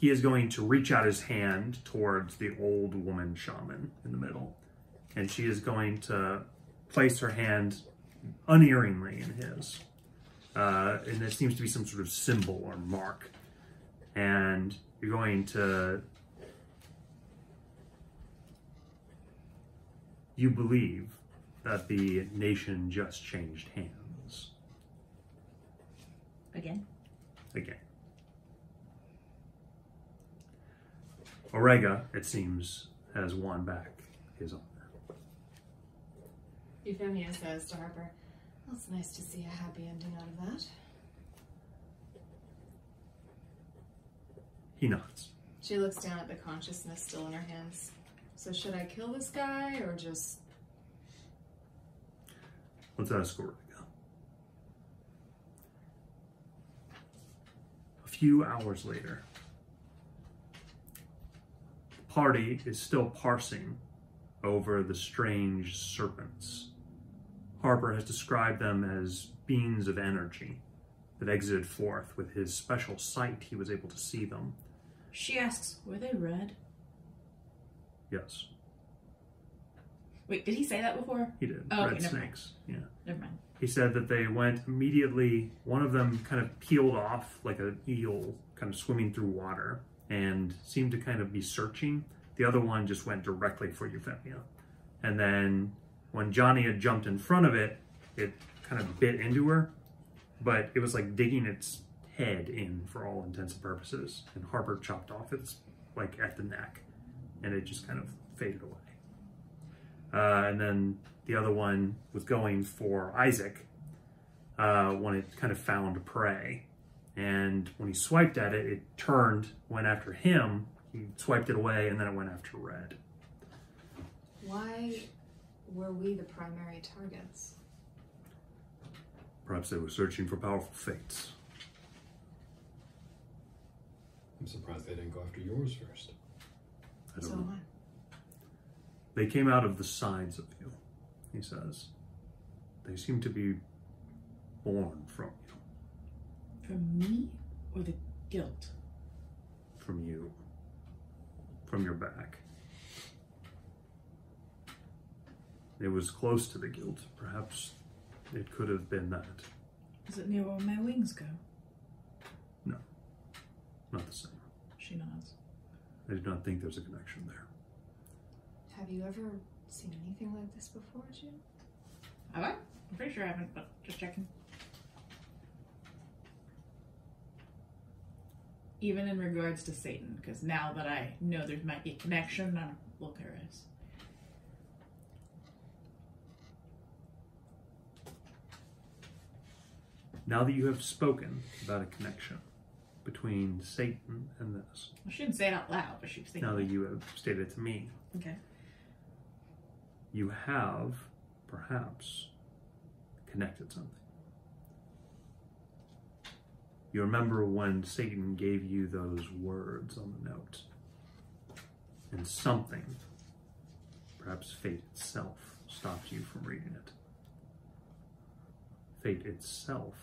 he is going to reach out his hand towards the old woman shaman in the middle, and she is going to place her hand unerringly in his. And there seems to be some sort of symbol or mark. And you're going to... You believe that the nation just changed hands. Again? Again. Orega, it seems, has won back his honor. Euphemia says to Harper, Well, it's nice to see a happy ending out of that. He nods. She looks down at the consciousness still in her hands. So should I kill this guy or just... Let's ask Origa. A few hours later, the party is still parsing over the strange serpents. Harper has described them as beings of energy that exited forth. With his special sight, he was able to see them. She asks, were they red? Yes, Wait, did he say that before? he did. Oh, okay, Red never mind. snakes. Yeah. Never mind. He said that they went immediately, one of them kind of peeled off like an eel kind of swimming through water and seemed to kind of be searching. The other one just went directly for Euphemia. And then when Johnny had jumped in front of it, it kind of bit into her, but it was like digging its head in for all intents and purposes. And Harper chopped off its, like at the neck, and it just kind of faded away. And then the other one was going for Isaac when it kind of found prey. And when he swiped at it, it turned, went after him. He swiped it away, and then it went after Red. Why were we the primary targets? Perhaps they were searching for powerful fates. I'm surprised they didn't go after yours first. I don't So know. am I. They came out of the sides of you, he says. They seem to be born from you. From me or the guilt? From you. From your back. It was close to the guilt. Perhaps it could have been that. Is it near where my wings go? No. Not the same. She nods. I do not think there's a connection there. Have you ever seen anything like this before, Jim? Have I? I'm pretty sure I haven't, but just checking. Even in regards to Satan, because now that I know there might be a connection, I'm a little curious. Now that you have spoken about a connection between Satan and this, Well, she didn't say it out loud, but she was thinking. now that you have stated it to me, Okay. you have perhaps connected something. You remember when Satan gave you those words on the note, and something, perhaps fate itself, stopped you from reading it. Fate itself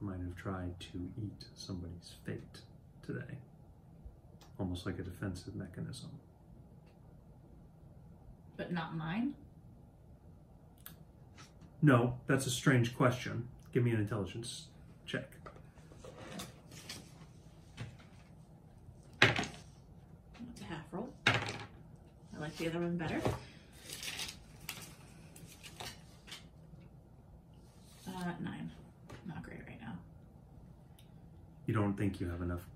might have tried to eat somebody's fate today, almost like a defensive mechanism. But not mine? No, that's a strange question. Give me an intelligence check. That's a half roll. I like the other one better. 9. Not great right now. You don't think you have enough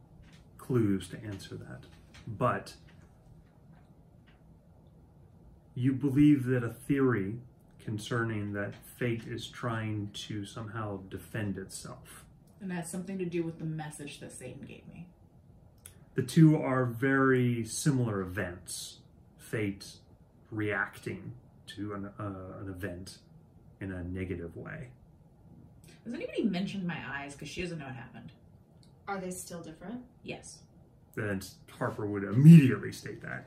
clues to answer that, but you believe that a theory concerning that fate is trying to somehow defend itself. And that has something to do with the message that Satan gave me. The two are very similar events. Fate reacting to an event in a negative way. Has anybody mentioned my eyes? Because she doesn't know what happened. Are they still different? Yes. Then Harper would immediately state that.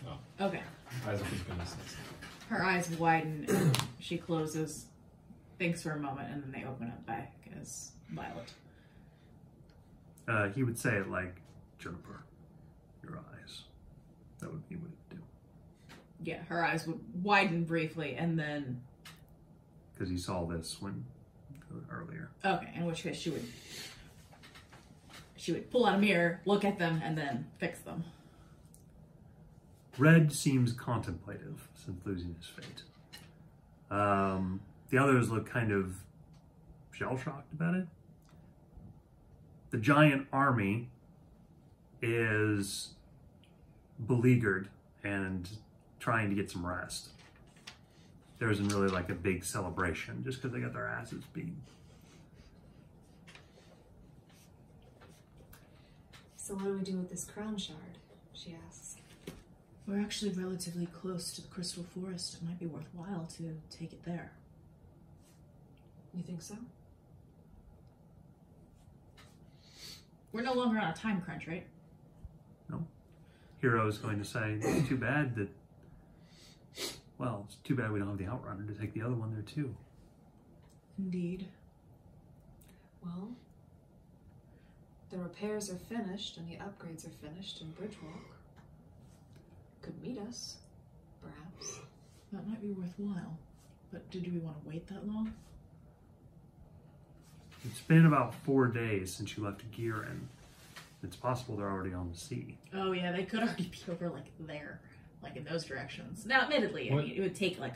Oh, Okay. Isaac was going to say something. Her eyes widen and she closes, thinks for a moment, and then they open up back as Violet. He would say it like, Juniper, your eyes. That would be what he'd do. Yeah, her eyes would widen briefly and then... Because he saw this earlier. Okay, in which case she would pull out a mirror, look at them, and then fix them. Red seems contemplative since losing his fate. The others look kind of shell-shocked about it. The giant army is beleaguered and trying to get some rest. there isn't really like a big celebration just because they got their asses beat. So what do we do with this crown shard? She asks. We're actually relatively close to the Crystal Forest. It might be worthwhile to take it there. You think so? We're no longer on a time crunch, right? No. Hero is going to say, it's too bad that, well, it's too bad we don't have the Outrunner to take the other one there too. Indeed. Well, the repairs are finished and the upgrades are finished in Bridgewalk. Could meet us, perhaps. That might be worthwhile. But do we want to wait that long? It's been about 4 days since you left Giran. It's possible they're already on the sea. Oh yeah, they could already be over like there, like in those directions. Now, admittedly, I What? mean, it would take like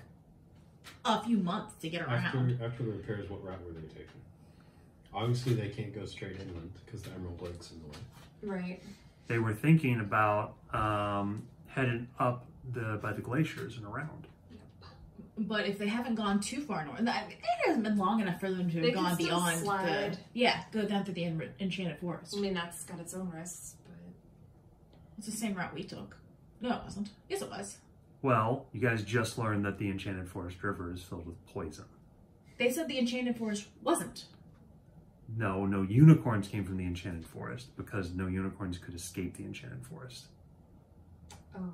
a few months to get around. After the repairs, what route were they taking? Obviously, they can't go straight inland because the Emerald Lake's in the way. Right. They were thinking about heading up by the glaciers and around. But if they haven't gone too far north, it hasn't been long enough for them to They have gone could still beyond slide. go down through the Enchanted Forest. I mean, that's got its own risks, but... It's the same route we took. No, it wasn't. Yes, it was. Well, you guys just learned that the Enchanted Forest River is filled with poison. They said the Enchanted Forest wasn't. No unicorns came from the Enchanted Forest because no unicorns could escape the Enchanted Forest. Oh.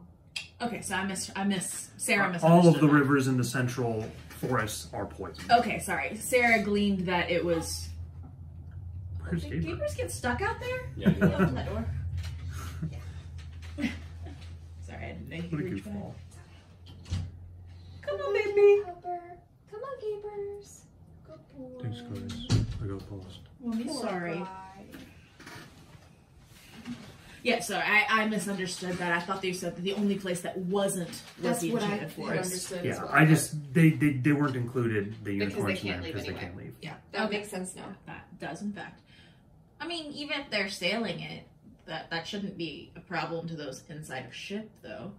Okay, so I miss Sarah misunderstood All of the that. rivers in the central forests are poisoned. Okay, sorry. Sarah gleaned that it was... Where's Did Gabriel? Gabriels get stuck out there? Yeah, Can you open that door? Yeah. Sorry, I didn't know you What could a reach good back. fall. Come on, baby. Helper. Come on, Gapers. Good boy. Thanks, guys. I got lost. Well, I'm Poor sorry. guy. Yeah, so I misunderstood that. I thought they said that the only place that wasn't was That's the what I Enchanted had Forest. understood Yeah, as well. I just they weren't included the Because they unicorns in can't there leave because anyway. they can't leave. Yeah, that Okay. makes sense now. That does, in fact. I mean, even if they're sailing it, that shouldn't be a problem to those inside of ship, though.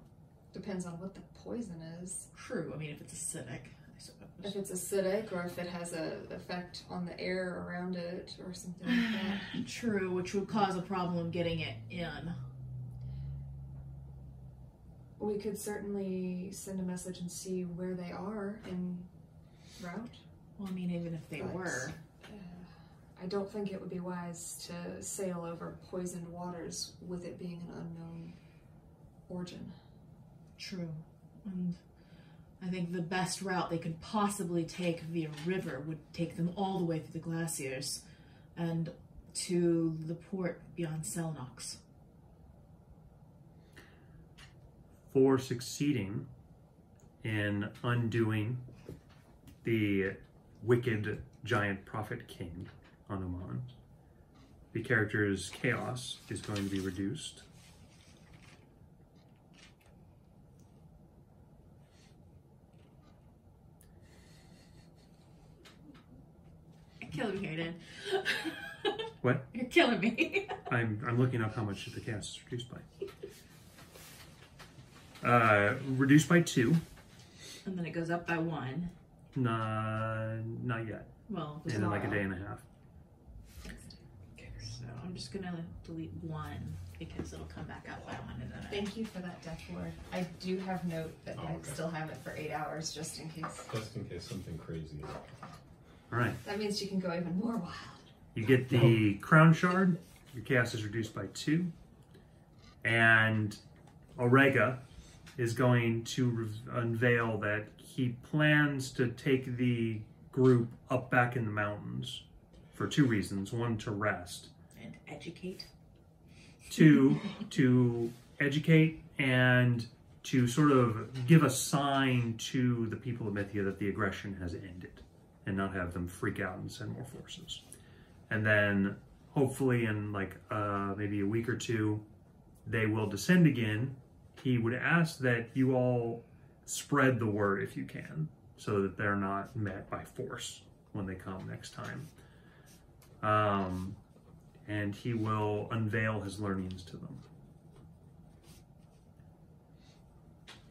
Depends on what the poison is. True. I mean, if it's acidic, I suppose. If it's acidic or if it has an effect on the air around it or something like that. True, which would cause a problem getting it in. We could certainly send a message and see where they are en route. Well, I mean, even if they But, were. I don't think it would be wise to sail over poisoned waters with it being an unknown origin. True. And I think the best route they could possibly take via river would take them all the way through the glaciers and to the port beyond Selnox. For succeeding in undoing the wicked giant prophet king Hanuman, the character's chaos is going to be reduced. You're killing me, Hayden. What? You're killing me. I'm looking up how much the chaos is reduced by. Reduced by 2. And then it goes up by 1. Not yet. Well, In like a day and a half. so I'm just gonna delete 1 because it'll come back up by 1 and then Thank you for that death ward. I do have note that I okay. still have it for 8 hours just in case. Just in case something crazy. All right. That means you can go even more wild. You get the crown shard. Your chaos is reduced by 2. And Aurega is going to unveil that he plans to take the group up back in the mountains for 2 reasons. 1, to rest. and educate. 2, to educate and to sort of give a sign to the people of Mythia that the aggression has ended and not have them freak out and send more forces. And then hopefully in like maybe a week or 2, they will descend again. He would ask that you all spread the word if you can, so that they're not met by force when they come next time. And he will unveil his learnings to them.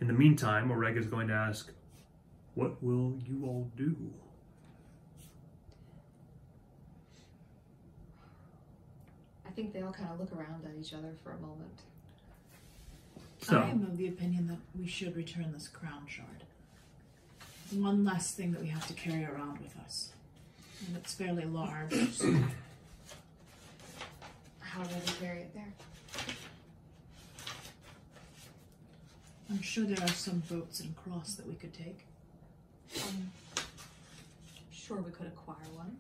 In the meantime, Aurega is going to ask, What will you all do? I think they all kind of look around at each other for a moment. So, I am of the opinion that we should return this crown shard. One less thing that we have to carry around with us. And it's fairly large. So How will we carry it there? I'm sure there are some boats and cross that we could take. Sure, we could acquire one.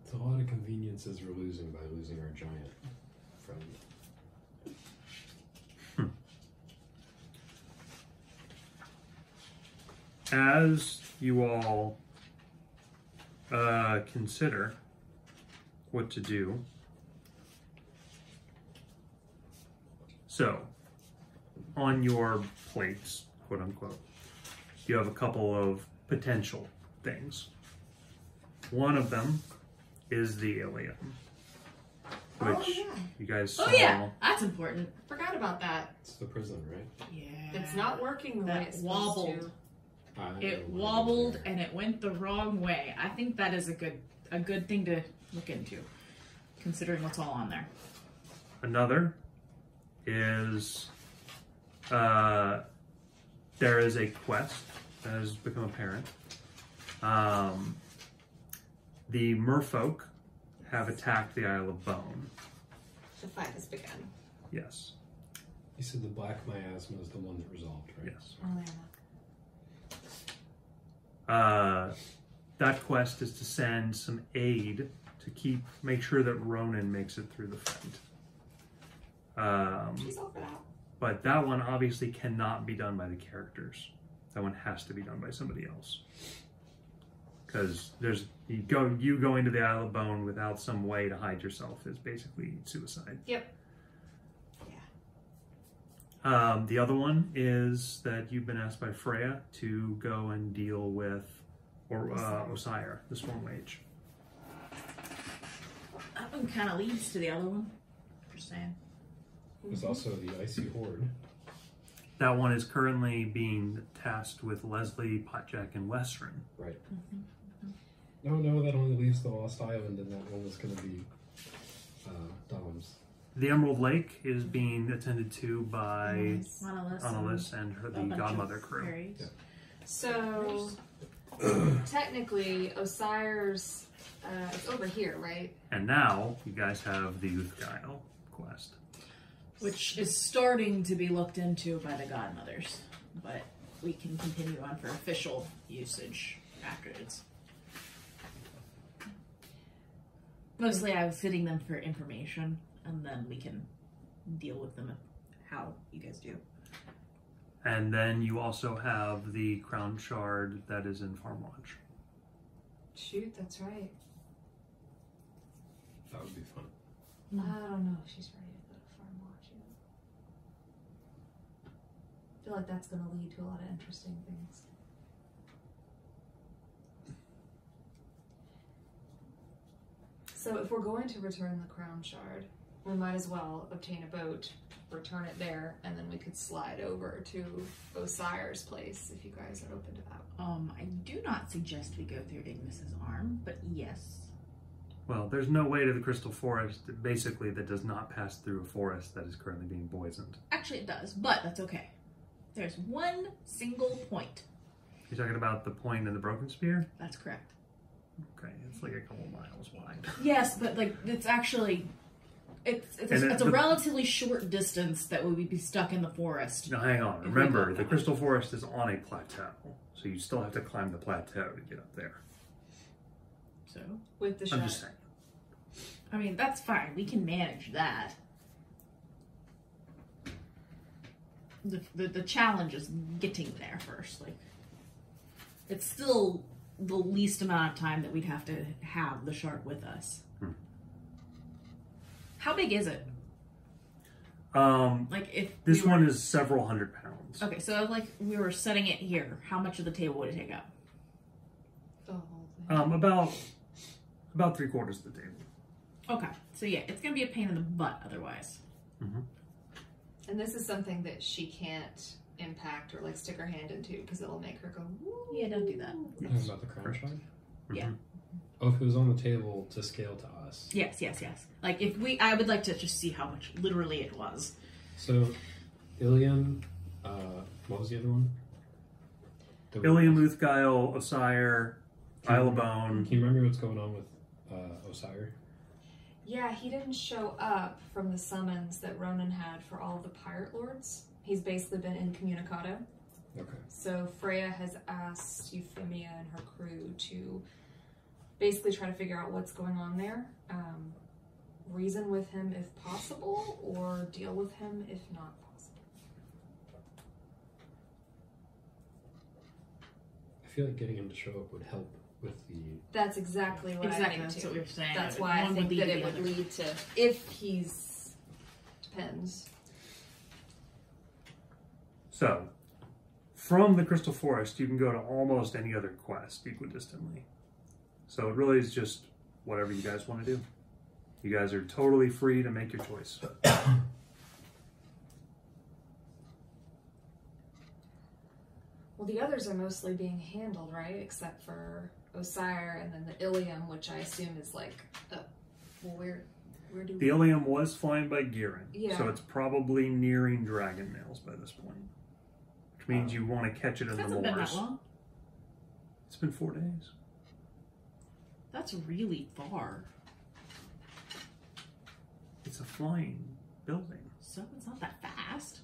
It's a lot of conveniences we're losing by losing our giant friend. as you all consider what to do, so on your plates, quote unquote, you have a couple of potential things. One of them is the alien, which you guys saw. Oh yeah, that's important. Forgot about that. It's the prison, right? Yeah. It's not working the way That it's supposed wobbled. to. It wobbled and it went the wrong way. I think that is a good thing to look into, considering what's all on there. Another is there is a quest that has become apparent. The merfolk have attacked the Isle of Bone. The fight has begun. Yes. You said the black miasma is the one that resolved, right? Yes. Oh, yeah. That quest is to send some aid to make sure that Ronan makes it through the fight. She's all for that. But that one obviously cannot be done by the characters. That one has to be done by somebody else. Because you going to the Isle of Bone without some way to hide yourself is basically suicide. Yep. The other one is that you've been asked by Freya to go and deal with Osire, the Storm Mage. That one kind of leads to the other one. Just saying. There's also the Icy Horde. That one is currently being tasked with Leslie, Potjack, and Western. Right. No, that only leaves the Lost Island, and that one was going to be Dom's. The Emerald Lake is being attended to by Monolith and the Godmother crew. Yeah. So, technically, Osire's it's over here, right? And now you guys have the Uthgail quest. Which is starting to be looked into by the Godmothers, but we can continue on for official usage afterwards. Mostly I was sitting them for information, and then we can deal with them how you guys do. And then you also have the Crown Shard that is in Farm Lodge. Shoot, that's right. That would be fun. I don't know if she's ready to go to Farm Lodge yet. I feel like that's going to lead to a lot of interesting things. So if we're going to return the Crown Shard, we might as well obtain a boat, return it there, and then we could slide over to Osire's place if you guys are open to that. I do not suggest we go through Ignis's arm, but yes. Well, there's no way to the Crystal Forest, basically, that does not pass through a forest that is currently being poisoned. Actually it does, but that's okay. There's one single point. You're talking about the point in the Broken Spear? That's correct. Okay, it's like a couple miles wide. Yes, but like it's actually it's a relatively short distance that we would be stuck in the forest. Now hang on, remember, the Crystal Forest is on a plateau, so you still have to climb the plateau to get up there. So With the I'm shard. just saying. I mean that's fine. We can manage that. The challenge is getting there first. Like it's still the least amount of time that we'd have to have the shark with us. How big is it? Like if this one is several hundred pounds. Okay, so like we were setting it here, how much of the table would it take up? The whole thing. About 3/4 of the table. Okay, so yeah, it's gonna be a pain in the butt otherwise. Mm-hmm. And this is something that she can't impact or like stick her hand into because it'll make her go, woo. Yeah, don't do that. You're talking about the crown shard? Yeah. Oh, if it was on the table to scale to us. Yes. Like if I would like to just see how much literally it was. So, Ilium, what was the other one? Ilium, Uthgail, Osire, Isle of Bone. Can you remember what's going on with Osire? Yeah, he didn't show up from the summons that Ronan had for all of the pirate lords. He's basically been incommunicado. Okay. So Freya has asked Euphemia and her crew to basically try to figure out what's going on there. Reason with him if possible, or deal with him if not possible. I feel like getting him to show up would help with the... That's exactly what I think That's too. what we were saying. That's why I One think would that lead it to would the other. lead to, if he's, depends. So, from the Crystal Forest, you can go to almost any other quest equidistantly. So it really is just whatever you guys want to do. You guys are totally free to make your choice. Well, the others are mostly being handled, right? Except for Osire and then the Ilium, which I assume is like, well, where do we... The Ilium was flying by Girin, Yeah. so it's probably nearing Dragon Nails by this point. Which means you want to catch it in the Hasn't been that moors. long. It's been 4 days. That's really far. It's a flying building. So it's not that fast.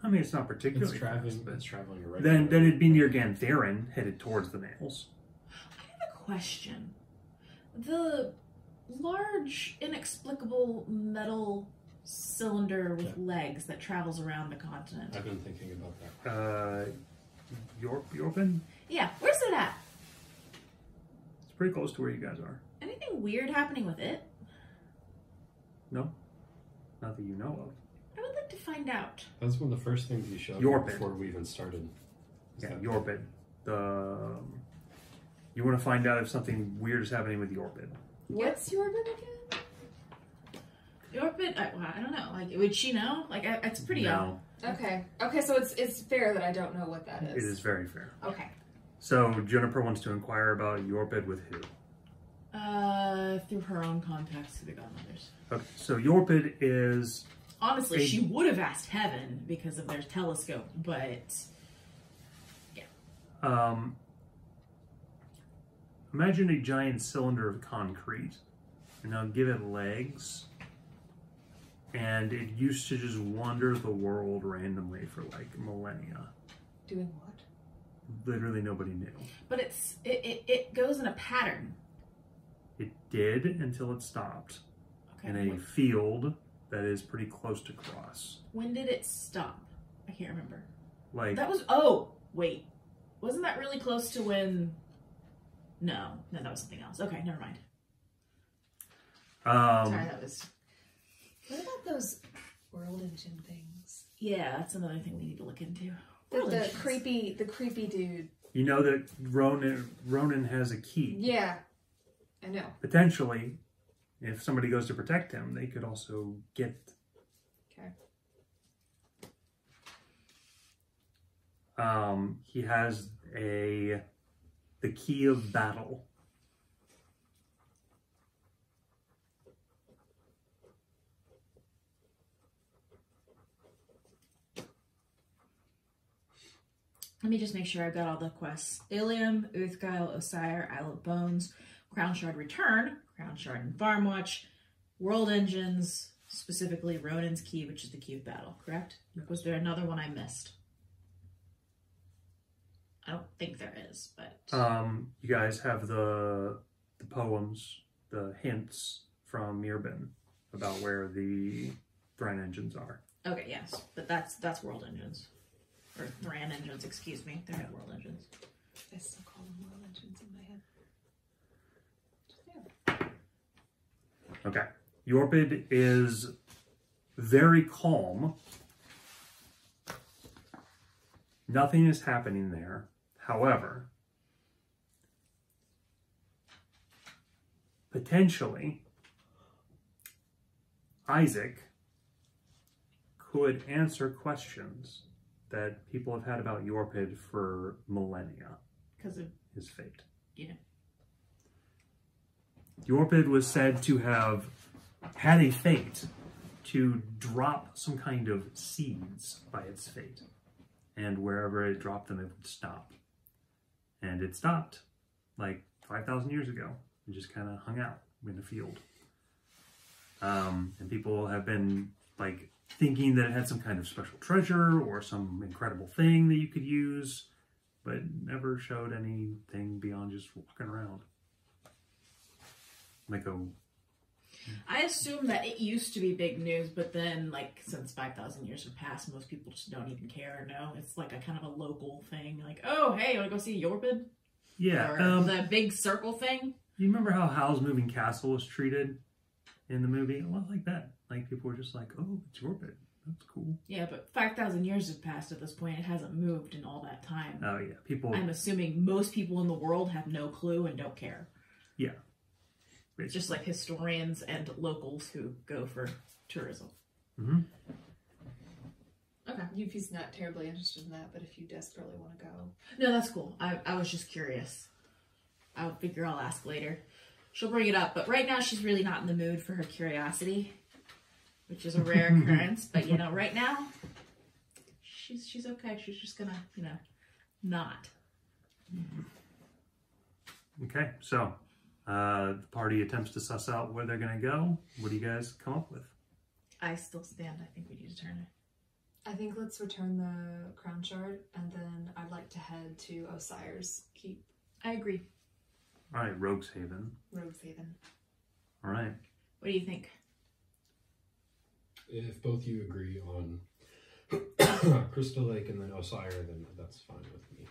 I mean, it's not particularly It's traveling, fast, but it's traveling irregularly. then it'd be near Gantherin, headed towards the Nails. I have a question. The large, inexplicable metal cylinder with legs that travels around the continent. I've been thinking about that. Yorpin? Yeah, where's it at? It's pretty close to where you guys are. Anything weird happening with it? No? Not that you know of. I would like to find out. That's one of the first things you showed me Yorpin. before we even started. Is Yeah, that- Yorpid. You want to find out if something weird is happening with Yorpid. What's your bit again? Yorpid, I don't know. Like, would she know? Like, it's pretty No, Okay, so it's fair that I don't know what that it is. is very fair. Okay. So Juniper wants to inquire about Yorpid with who? through her own contacts through the Godmothers. Okay, so Yorpid is Honestly, Hey. she would have asked Heaven because of their telescope, but imagine a giant cylinder of concrete, and now give it legs, and it used to just wander the world randomly for like millennia. Doing what? Literally nobody knew. but it goes in a pattern. It did until it stopped Okay. in a field that is pretty close to Cross. When did it stop? I can't remember. Like That was wait. Wasn't that really close to when No, that was something else. Okay, never mind. Sorry, that was What about those world engine things? yeah, that's another thing we need to look into. The Religions. creepy dude. you know that Ronan has a key. Yeah, I know. Potentially, if somebody goes to protect him, they could also get. Okay. He has the key of battle. Let me just make sure I've got all the quests. Ilium, Uthgail, Osire, Isle of Bones, Crown Shard Return, Crown Shard and Farmwatch, World Engines, specifically Ronan's Key, which is the Key of Battle, correct? Was there another one I missed? I don't think there is, but... You guys have the poems, the hints from Mirbin about where the Thran engines are. Okay, yes, but that's World Engines. Or Thran Engines, excuse me. They're not World Engines. I still call them world engines in my head. Okay. Yorpid is very calm. Nothing is happening there. However, potentially, Isaac could answer questions that people have had about Yorpid for millennia. Because of His fate. yeah. Yorpid was said to have had a fate to drop some kind of seeds by its fate. And wherever it dropped them, it would stop. And it stopped like 5,000 years ago. It just kind of hung out in the field. And people have been like thinking that it had some kind of special treasure or some incredible thing that you could use, but never showed anything beyond just walking around. Like a... I assume that it used to be big news, but then, like, since 5,000 years have passed, most people just don't even care or know. It's like a kind of a local thing. Like, oh, hey, you want to go see Yorpid? Yeah. Or the big circle thing? You remember how Howl's Moving Castle was treated in the movie? A lot like that. Like, people were just like, oh, it's Yorpid. That's cool. Yeah, but 5,000 years have passed at this point. It hasn't moved in all that time. Oh, yeah. People... I'm assuming most people in the world have no clue and don't care. Yeah. It's just like historians and locals who go for tourism. Mm-hmm. Okay. Yuffie's not terribly interested in that, but if you desperately want to go. No, that's cool. I was just curious. I'll figure I'll ask later. She'll bring it up, but right now she's really not in the mood for her curiosity, which is a rare occurrence. But, you know, right now, she's okay. She's just gonna, you know, not. Okay, so the party attempts to suss out where they're going to go. What do you guys come up with? I still stand. I think we need to turn it. I think let's return the crown shard, and then I'd like to head to Osire's keep. I agree. All right, Rogue's Haven. Rogue's Haven. All right. What do you think? If both you agree on Crystal Lake and then Osire, then that's fine with me.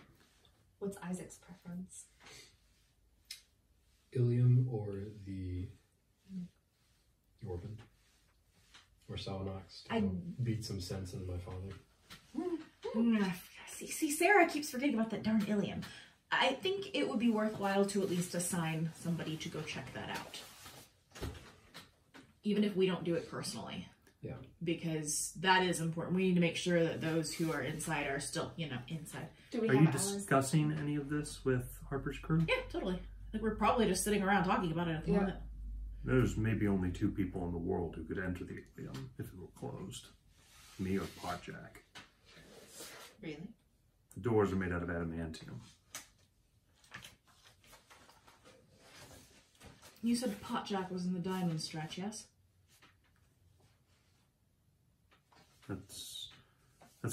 What's Isaac's preference? Ilium or the Yorpin or Salanax to beat some sense into my father. See, Sarah keeps forgetting about that darn Ilium. I think it would be worthwhile to at least assign somebody to go check that out. Even if we don't do it personally. Yeah. Because that is important. We need to make sure that those who are inside are still, you know, inside. Are you discussing any of this with Harper's crew? Yeah, totally. I think we're probably just sitting around talking about it at the moment. There's maybe only 2 people in the world who could enter the Ilium if it were closed. Me or Potjack. Really? The doors are made out of adamantium. You said Potjack was in the diamond stretch, yes? That's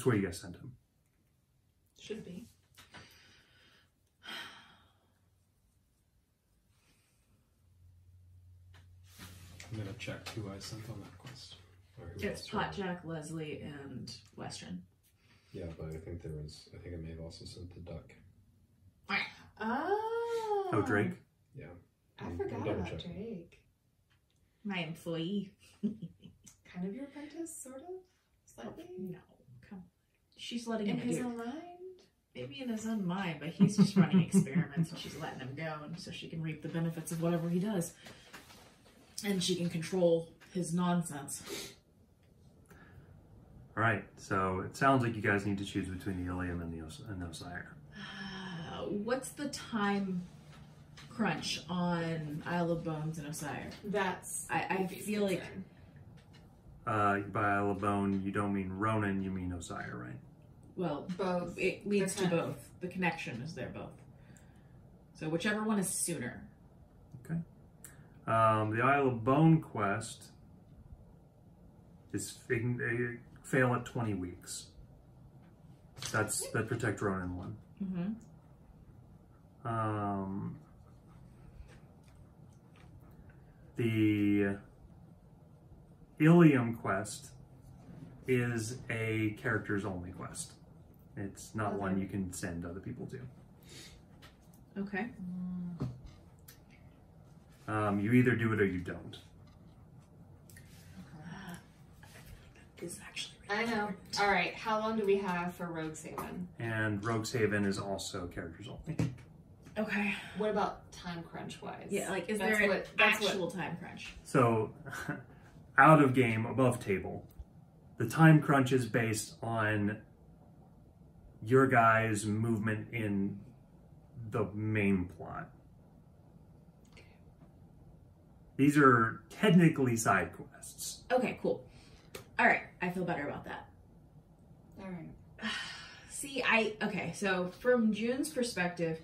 where you guys sent him. Should be. I'm gonna check who I sent on that quest. It's Potjack, Leslie, and Western. Yeah, but I think I may have also sent the duck. Oh. Drake? Yeah. I forgot about Drake. My employee. Kind of your apprentice, sort of? Slightly? No, come on. She's letting in him his do own mind? Maybe in his own mind, but he's just running experiments and she's letting him go and so she can reap the benefits of whatever he does. And she can control his nonsense. All right, so it sounds like you guys need to choose between the Ilium and the Osire. What's the time crunch on Isle of Bones and Osire? That's... I feel like... By Isle of Bone, you don't mean Ronan, you mean Osire, right? Well, both. It leads to both. The connection is there both. So whichever one is sooner. Okay. The Isle of Bone quest is fail at 20 weeks. That's the Protect Ronan one. Mm-hmm. The Ilium quest is a characters only quest. It's not one you can send other people to. Okay. You either do it or you don't. This is actually really important. All right, how long do we have for Rogue's Haven? And Rogue's Haven is also characters only. Okay. What about time crunch wise? Yeah, like is there an actual time crunch? So, out of game, above table, the time crunch is based on your guys' movement in the main plot. These are technically side quests. Okay, cool. All right, I feel better about that. All right. See, okay, so from June's perspective,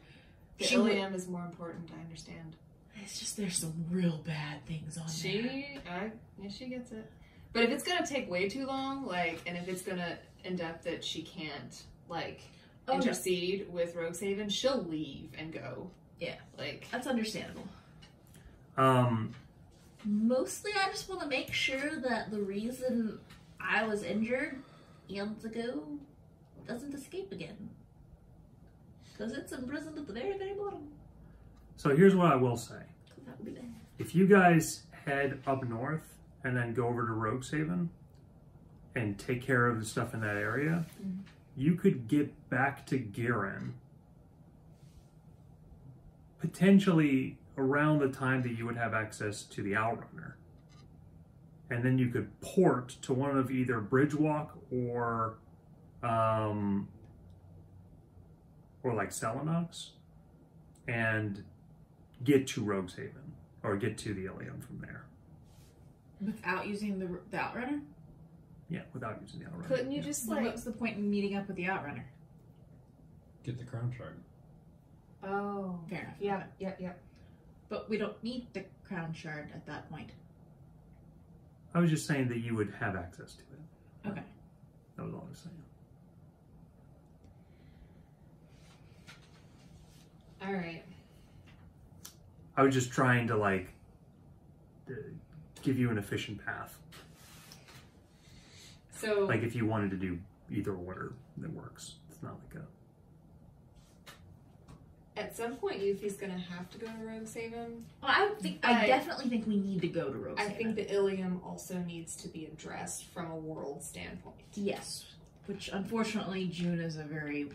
The Ilium is more important, I understand. It's just there's some real bad things on there. Yeah, she gets it. But if it's gonna take way too long, like, and if it's gonna end up that she can't, like, intercede with Roguehaven, she'll leave and go. Yeah. Like, That's understandable. Mostly I just want to make sure that the reason I was injured eons ago doesn't escape again. Because it's imprisoned at the very, very bottom. So here's what I will say. That would be bad. If you guys head up north and then go over to Roguehaven and take care of the stuff in that area, you could get back to Garen potentially around the time that you would have access to the Outrunner. And then you could port to one of either Bridgewalk or like Selenox and get to Roguehaven or get to the Ilium from there. Without using the Outrunner? Yeah, without using the Outrunner. couldn't you just, like... What's the point in meeting up with the Outrunner? Get the crown shard. Oh. Fair enough. Yeah. But we don't need the crown shard at that point. I was just saying that you would have access to it. Okay. That was all I was saying. All right. I was just trying to, like, give you an efficient path. So... Like, if you wanted to do either order, that works. It's not like a... At some point, Yuffie's gonna have to go to Roguehaven. Well, I definitely think we need to go to Roguehaven. I think the Ilium also needs to be addressed from a world standpoint. Yes. Which, unfortunately, June is a very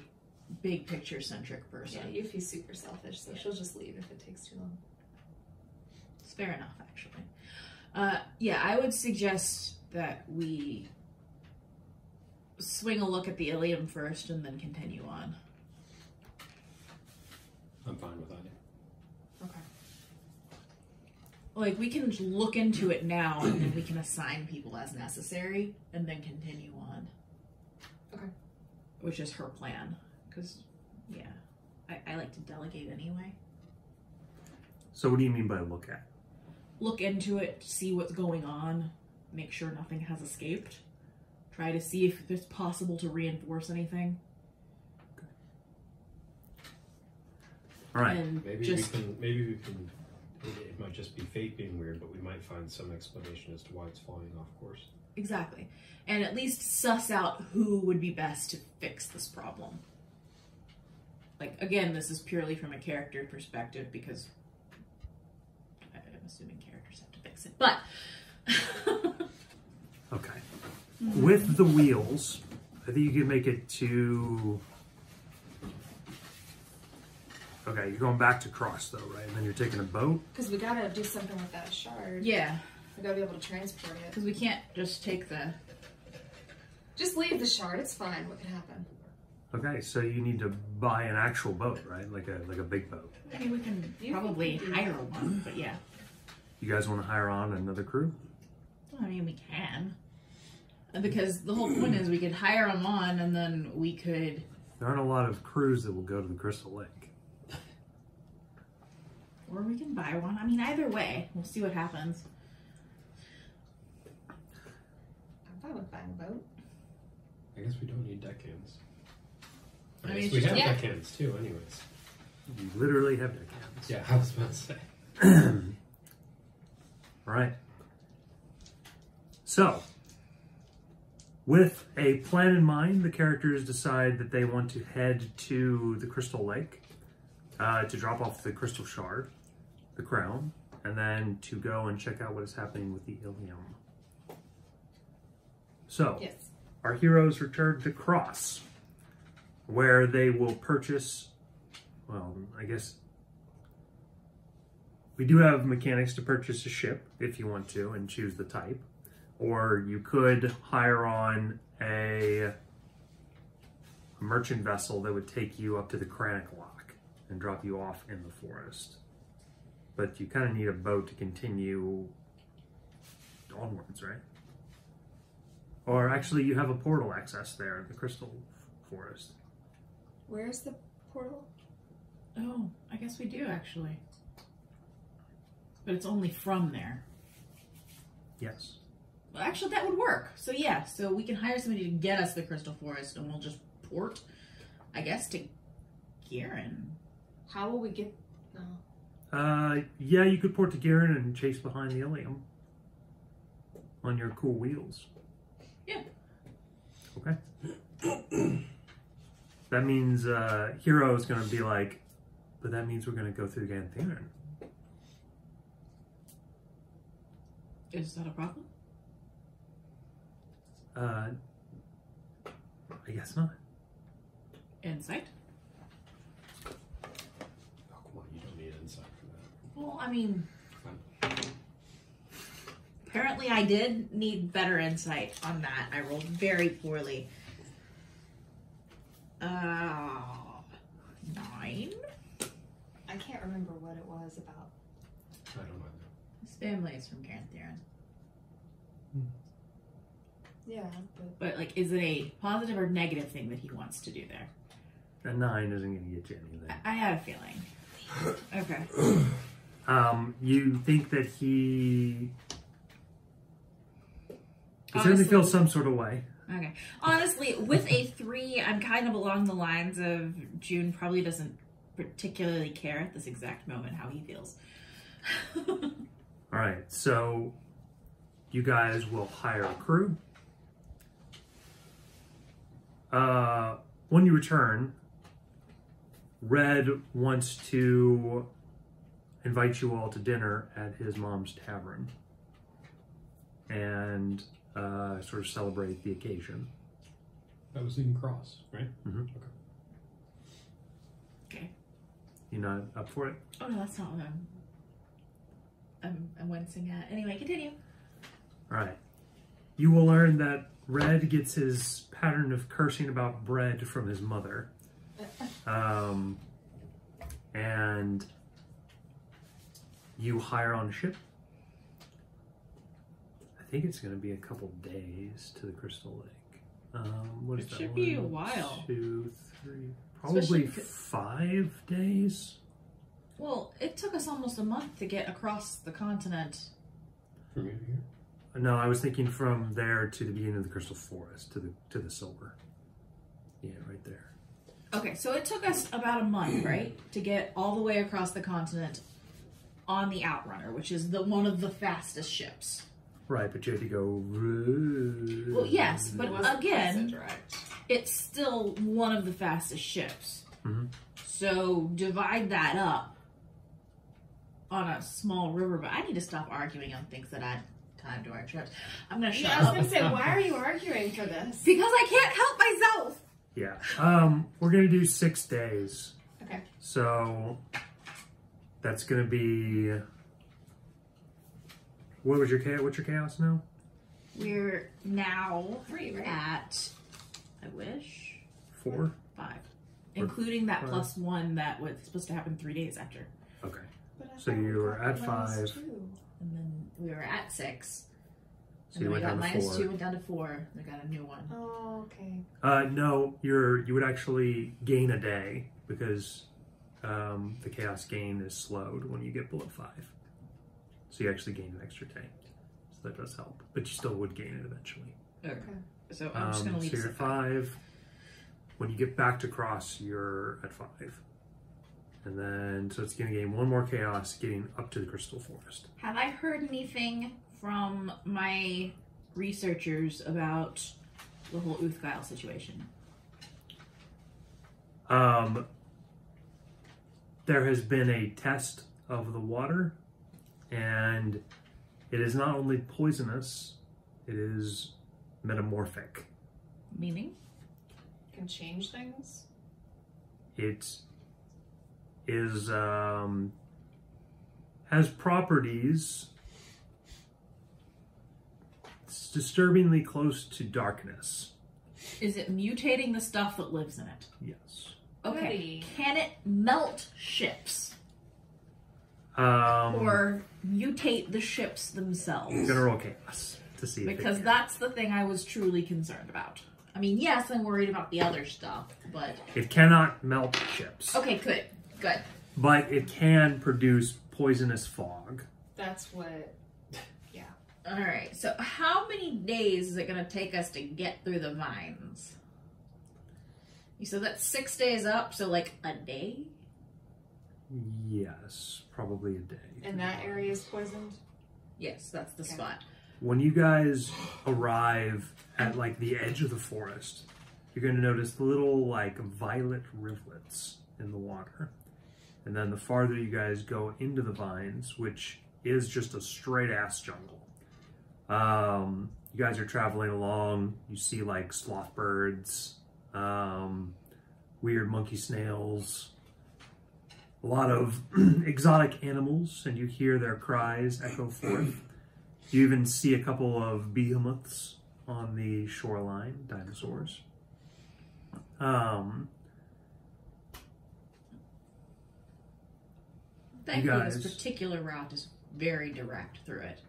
big picture-centric person. Yeah, Yuffie's super selfish, so she'll just leave if it takes too long. It's fair enough, actually. Yeah, I would suggest that we swing a look at the Ilium first and then continue on. I'm fine with that. Okay. Like, we can look into it now and then we can assign people as necessary and then continue on. Okay. Which is her plan. Because, yeah, I like to delegate anyway. So what do you mean by look at? Look into it, see what's going on, make sure nothing has escaped. Try to see if it's possible to reinforce anything. All right. And Maybe we can. It might just be fate being weird, but we might find some explanation as to why it's falling off course. Exactly. And at least suss out who would be best to fix this problem. Like, again, this is purely from a character perspective because I'm assuming characters have to fix it. But Okay. With the wheels, I think you can make it to... Okay, you're going back to Cross, though, right? And then you're taking a boat? Because we gotta do something with that shard. yeah, We gotta be able to transport it. because we can't just take the... Just leave the shard, it's fine. What could happen? Okay, so you need to buy an actual boat, right? Like a big boat. I mean, we can probably hire one, but yeah. You guys want to hire on another crew? I mean, we can. Because the whole point is we could hire them on and then we could... There aren't a lot of crews that will go to the Crystal Lake. Or we can buy one. I mean, either way. We'll see what happens. I'm fine with buying a boat. I guess we don't need deckhands. I mean, I guess it's we just- have yeah. deckhands too, anyways. You literally have deckhands. Yeah, I was about to say. All right. So, with a plan in mind, the characters decide that they want to head to the Crystal Lake to drop off the Crystal Shard, the crown, and then to go and check out what is happening with the Ilium. So, Yes. our heroes return to Cross, where they will purchase, well, I guess we do have mechanics to purchase a ship if you want to and choose the type, or you could hire on a merchant vessel that would take you up to the Kranich Lock and drop you off in the forest. But you kind of need a boat to continue onwards, right? Or actually, you have a portal access there, the Crystal Forest. Where's the portal? Oh, I guess we do actually. But it's only from there. Yes. Well, actually, that would work. So yeah, so we can hire somebody to get us the Crystal Forest, and we'll just port, I guess, to Garen. How will we get? No. Yeah, you could port to Garen and chase behind the Ilium on your cool wheels. Yeah. Okay. That means Hero is going to be like, but that means we're going to go through Gantherin. Is that a problem? I guess not. Insight? Oh, come on, you don't need insight for that. Well, I mean, Fine. apparently I did need better insight on that. I rolled very poorly. 9? I can't remember what it was about. I don't know. His family is from Gantherin. Yeah, But, like, is it a positive or negative thing that he wants to do there? A 9 isn't going to get you anything. I had a feeling. Okay. You think that he certainly Honestly- feels some sort of way. Okay. Honestly, with a 3, I'm kind of along the lines of June probably doesn't particularly care at this exact moment how he feels. All right, so you guys will hire a crew. When you return, Red wants to invite you all to dinner at his mom's tavern and sort of celebrate the occasion. That was in Cross, right? Mm-hmm. Okay. Okay. You not up for it? Oh no, that's not what I'm wincing at. Anyway, continue. All right. You will learn that Red gets his pattern of cursing about bread from his mother. And you hire on a ship. I think it's going to be a couple days to the Crystal Lake. What is It that? should be a 1, while. 2, 3, probably Especially 5 days. Well, it took us almost a month to get across the continent. From here to here? No, I was thinking from there to the beginning of the Crystal Forest, to the silver. Yeah, right there. Okay, so it took us about a month, right, to get all the way across the continent on the Outrunner, which is one of the fastest ships. Right, but you had to go. Well, yes, but It wasn't again, so direct. it's still one of the fastest ships. Mhm. So divide that up on a small river. But I need to stop arguing on things that add time to our trips. I'm gonna shut Yeah, I was up gonna say, why are you arguing for this? because I can't help myself. Yeah. We're gonna do 6 days. Okay. So that's gonna be. What's your chaos now? We're now 3, right? at, I wish, 4. 5, including that 5. plus 1 that was supposed to happen 3 days after, Okay. But I So thought we you were got at minus 5. 2. and then we were at 6. So And you then we went got down to minus 4. 2, went down to 4. We got a new one. Oh, okay. No, you would actually gain a day because the chaos gain is slowed when you get below 5. So you actually gain an extra day. So that does help, but you still would gain it eventually. Okay. So I'm just going to leave So you're it at 5. When you get back to cross, you're at 5. And then, so it's going to gain 1 more chaos getting up to the Crystal Forest. Have I heard anything from my researchers about the whole Uthgile situation? There has been a test of the water, and it is not only poisonous, it is metamorphic. Meaning? Can change things. It is has properties It's disturbingly close to darkness. Is it mutating the stuff that lives in it? Yes. Okay. Goody. Can it melt ships? Um, Or mutate the ships themselves? I'm gonna roll chaos to see if it Because can. that's the thing I was truly concerned about. I mean, yes, I'm worried about the other stuff, but... It cannot melt ships, Okay, good. Good. but it can produce poisonous fog. That's what. Yeah. Alright, so how many days is it going to take us to get through the vines? You said that's 6 days up, so like a day? Yes, probably a day. And that area is poisoned? Yes, that's the Okay. spot. When you guys arrive at like the edge of the forest, you're going to notice little like violet rivulets in the water. And then the farther you guys go into the vines, which is just a straight ass jungle. You guys are traveling along, you see like sloth birds, weird monkey snails, a lot of exotic animals, and you hear their cries echo forth. You even see a couple of behemoths on the shoreline, dinosaurs. Thankfully, guys- this particular route is very direct through it.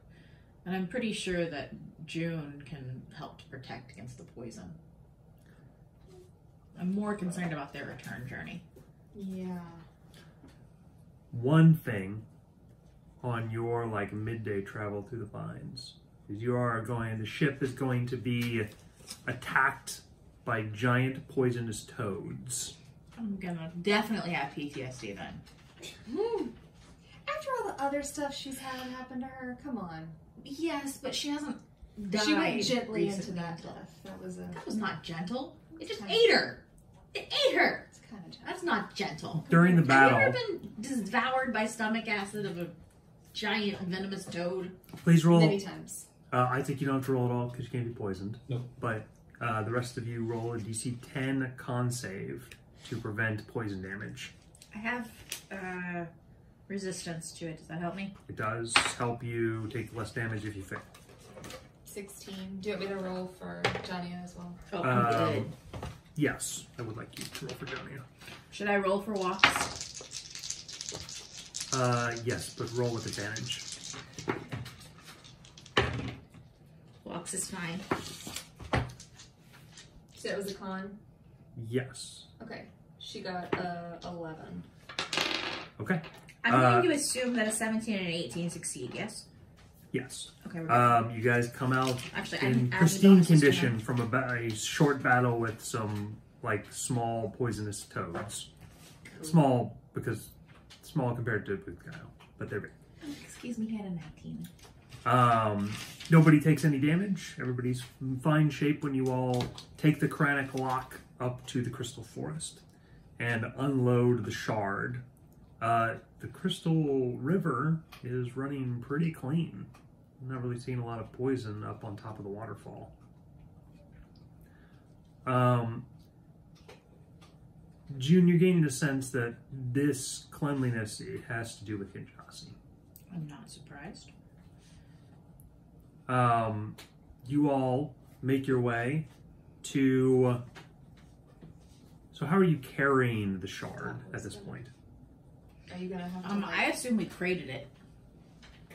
And I'm pretty sure that June can help to protect against the poison. I'm more concerned about their return journey. Yeah. One thing on your like midday travel through the vines is the ship is going to be attacked by giant poisonous toads. I'm gonna definitely have PTSD then. After all the other stuff she's had happen to her, come on. Yes, but she hasn't died. She went gently into recently. that death. That was That was not gentle. It just Kinda- ate her. It ate her. It's kind of gentle. That's not gentle. During the Have battle, you ever been devoured by stomach acid of a giant venomous toad? please roll. Many times. I think you don't have to roll at all because you can't be poisoned. Nope. But the rest of you roll a DC 10 con save to prevent poison damage. I have resistance to it. Does that help me? It does help you take less damage if you fail. 16. Do you want me to roll for Johnny as well? Oh, Um, good. Yes, I would like you to roll for Jonia. Should I roll for walks? Yes, but roll with advantage. Walks is fine. So it was a con? Yes. Okay. She got 11. Okay. I'm going to assume that a 17 and an 18 succeed, yes? Yes. Okay, we're good. You guys come out Actually, I in didn't add the pristine bonuses to condition from a short battle with some like small poisonous toads. Small because small compared to Boothkyle, but they're big. Excuse me, had a 19. Nobody takes any damage. Everybody's in fine shape when you all take the Kranic lock up to the Crystal Forest and unload the shard. The Crystal River is running pretty clean. I'm not really seeing a lot of poison up on top of the waterfall. June, you're gaining a sense that this cleanliness has to do with Kinshasi. I'm not surprised. You all make your way to... So how are you carrying the shard at this point? Are you gonna have to? I assume we crated it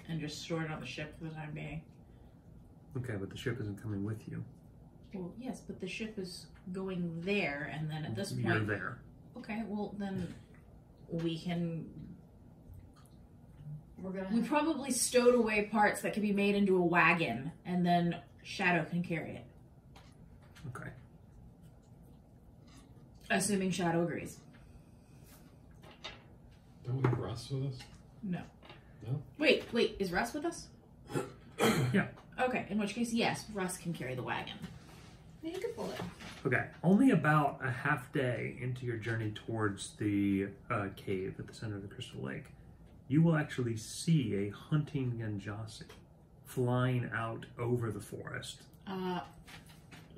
and just stored it on the ship for the time being. Okay, but the ship isn't coming with you. Well, yes, but the ship is going there, and then at this You're point... there. Okay, well, then we can... We're gonna. We probably stowed away parts that can be made into a wagon, and then Shadow can carry it. Okay. Assuming Shadow agrees. Don't we have Russ with us? No. No? Wait, is Russ with us? Yeah. Okay, in which case, yes, Russ can carry the wagon. Yeah, you could pull it. Okay, only about a half day into your journey towards the cave at the center of the Crystal Lake, you will actually see a hunting Ganjasi flying out over the forest.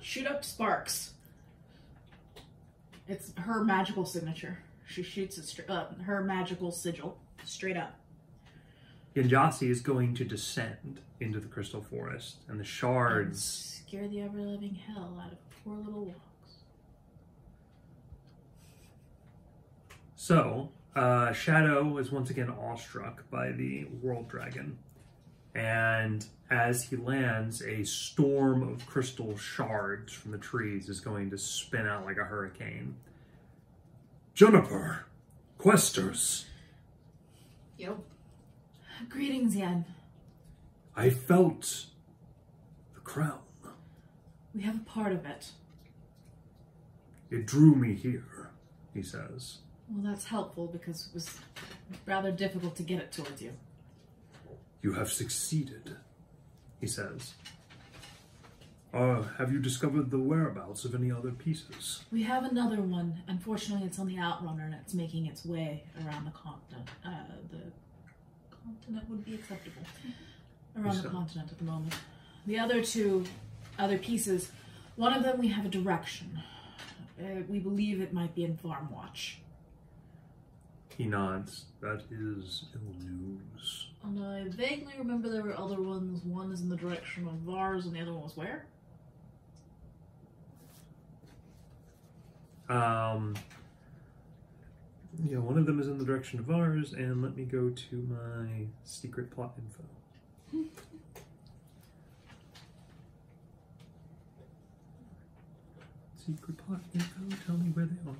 Shoot up Sparks. It's her magical signature. She shoots it her magical sigil straight up. Yanjasi is going to descend into the crystal forest, and the shards scare the ever-living hell out of poor little walks. So, Shadow is once again awestruck by the world dragon, and as he lands, a storm of crystal shards from the trees is going to spin out like a hurricane. Juniper, questers. Yep. Greetings, Yen. I felt the crown. We have a part of it. It drew me here, he says. Well, that's helpful because it was rather difficult to get it towards you. You have succeeded, he says. Have you discovered the whereabouts of any other pieces? We have another one. Unfortunately, it's on the Outrunner and it's making its way around the continent. The continent would be acceptable. Around the continent at the moment. The other two other pieces, one of them we have a direction. We believe it might be in Farm Watch. He nods. That is ill news. And I vaguely remember there were other ones. One is in the direction of Vars and the other one was where? Yeah, one of them is in the direction of ours, and let me go to my secret plot info. Secret plot info, tell me where they are.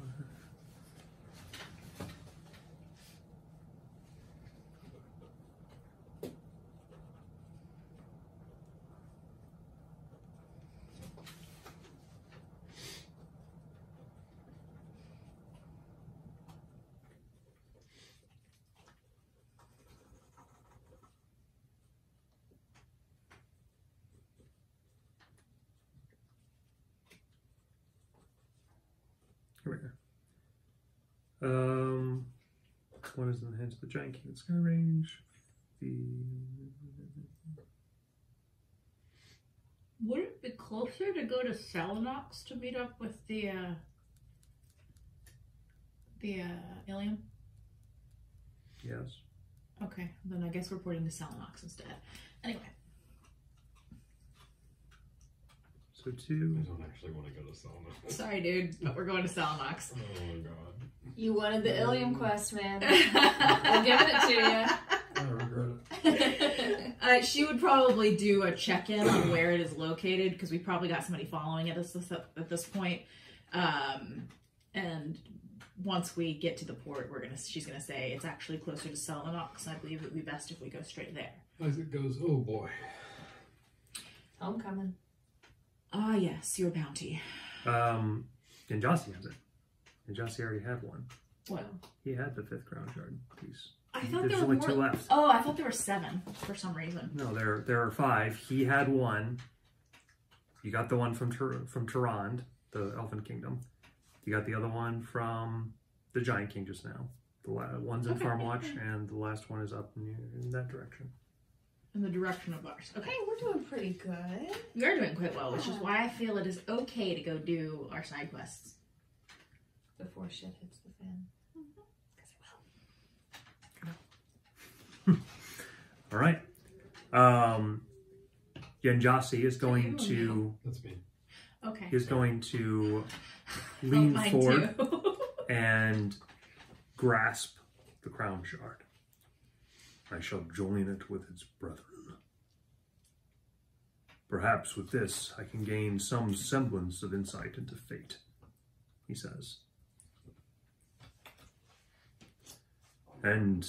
One is in the hands of the giant king of the sky range. Would it be closer to go to Salinox to meet up with the alien? Yes. Okay, then I guess we're reporting to Salinox instead. Anyway. So two. I don't actually want to go to Salinox. Sorry, dude, but we're going to Salinox. Oh my god. You wanted the Ilium quest, man. We're giving it to you. I regret it. She would probably do a check-in on where it is located because we probably got somebody following it at this point. And once we get to the port, she's gonna say it's actually closer to Salinox. I believe it would be best if we go straight there. As it goes, oh boy. Homecoming. Ah, yes, your bounty. Yanjasi has it. Yanjasi already had one. What? He had the 5th crown shard piece. I thought There's there were only more. 2 left. Oh, I thought there were 7 for some reason. No, there are 5. He had one. You got the one from Tyrande, the Elfin Kingdom. You got the other one from the Giant King just now. The one's in Farm Watch, and the last one is up in that direction. In the direction of ours. Okay. Hey, we're doing pretty good. We are doing quite well, which is why I feel it is okay to go do our side quests. Before shit hits the fan. All right. Yanjasi is going to. That's me. Okay. Is going to lean forward and grasp the crown shard. I shall join it with its brethren. Perhaps with this I can gain some semblance of insight into fate, he says. And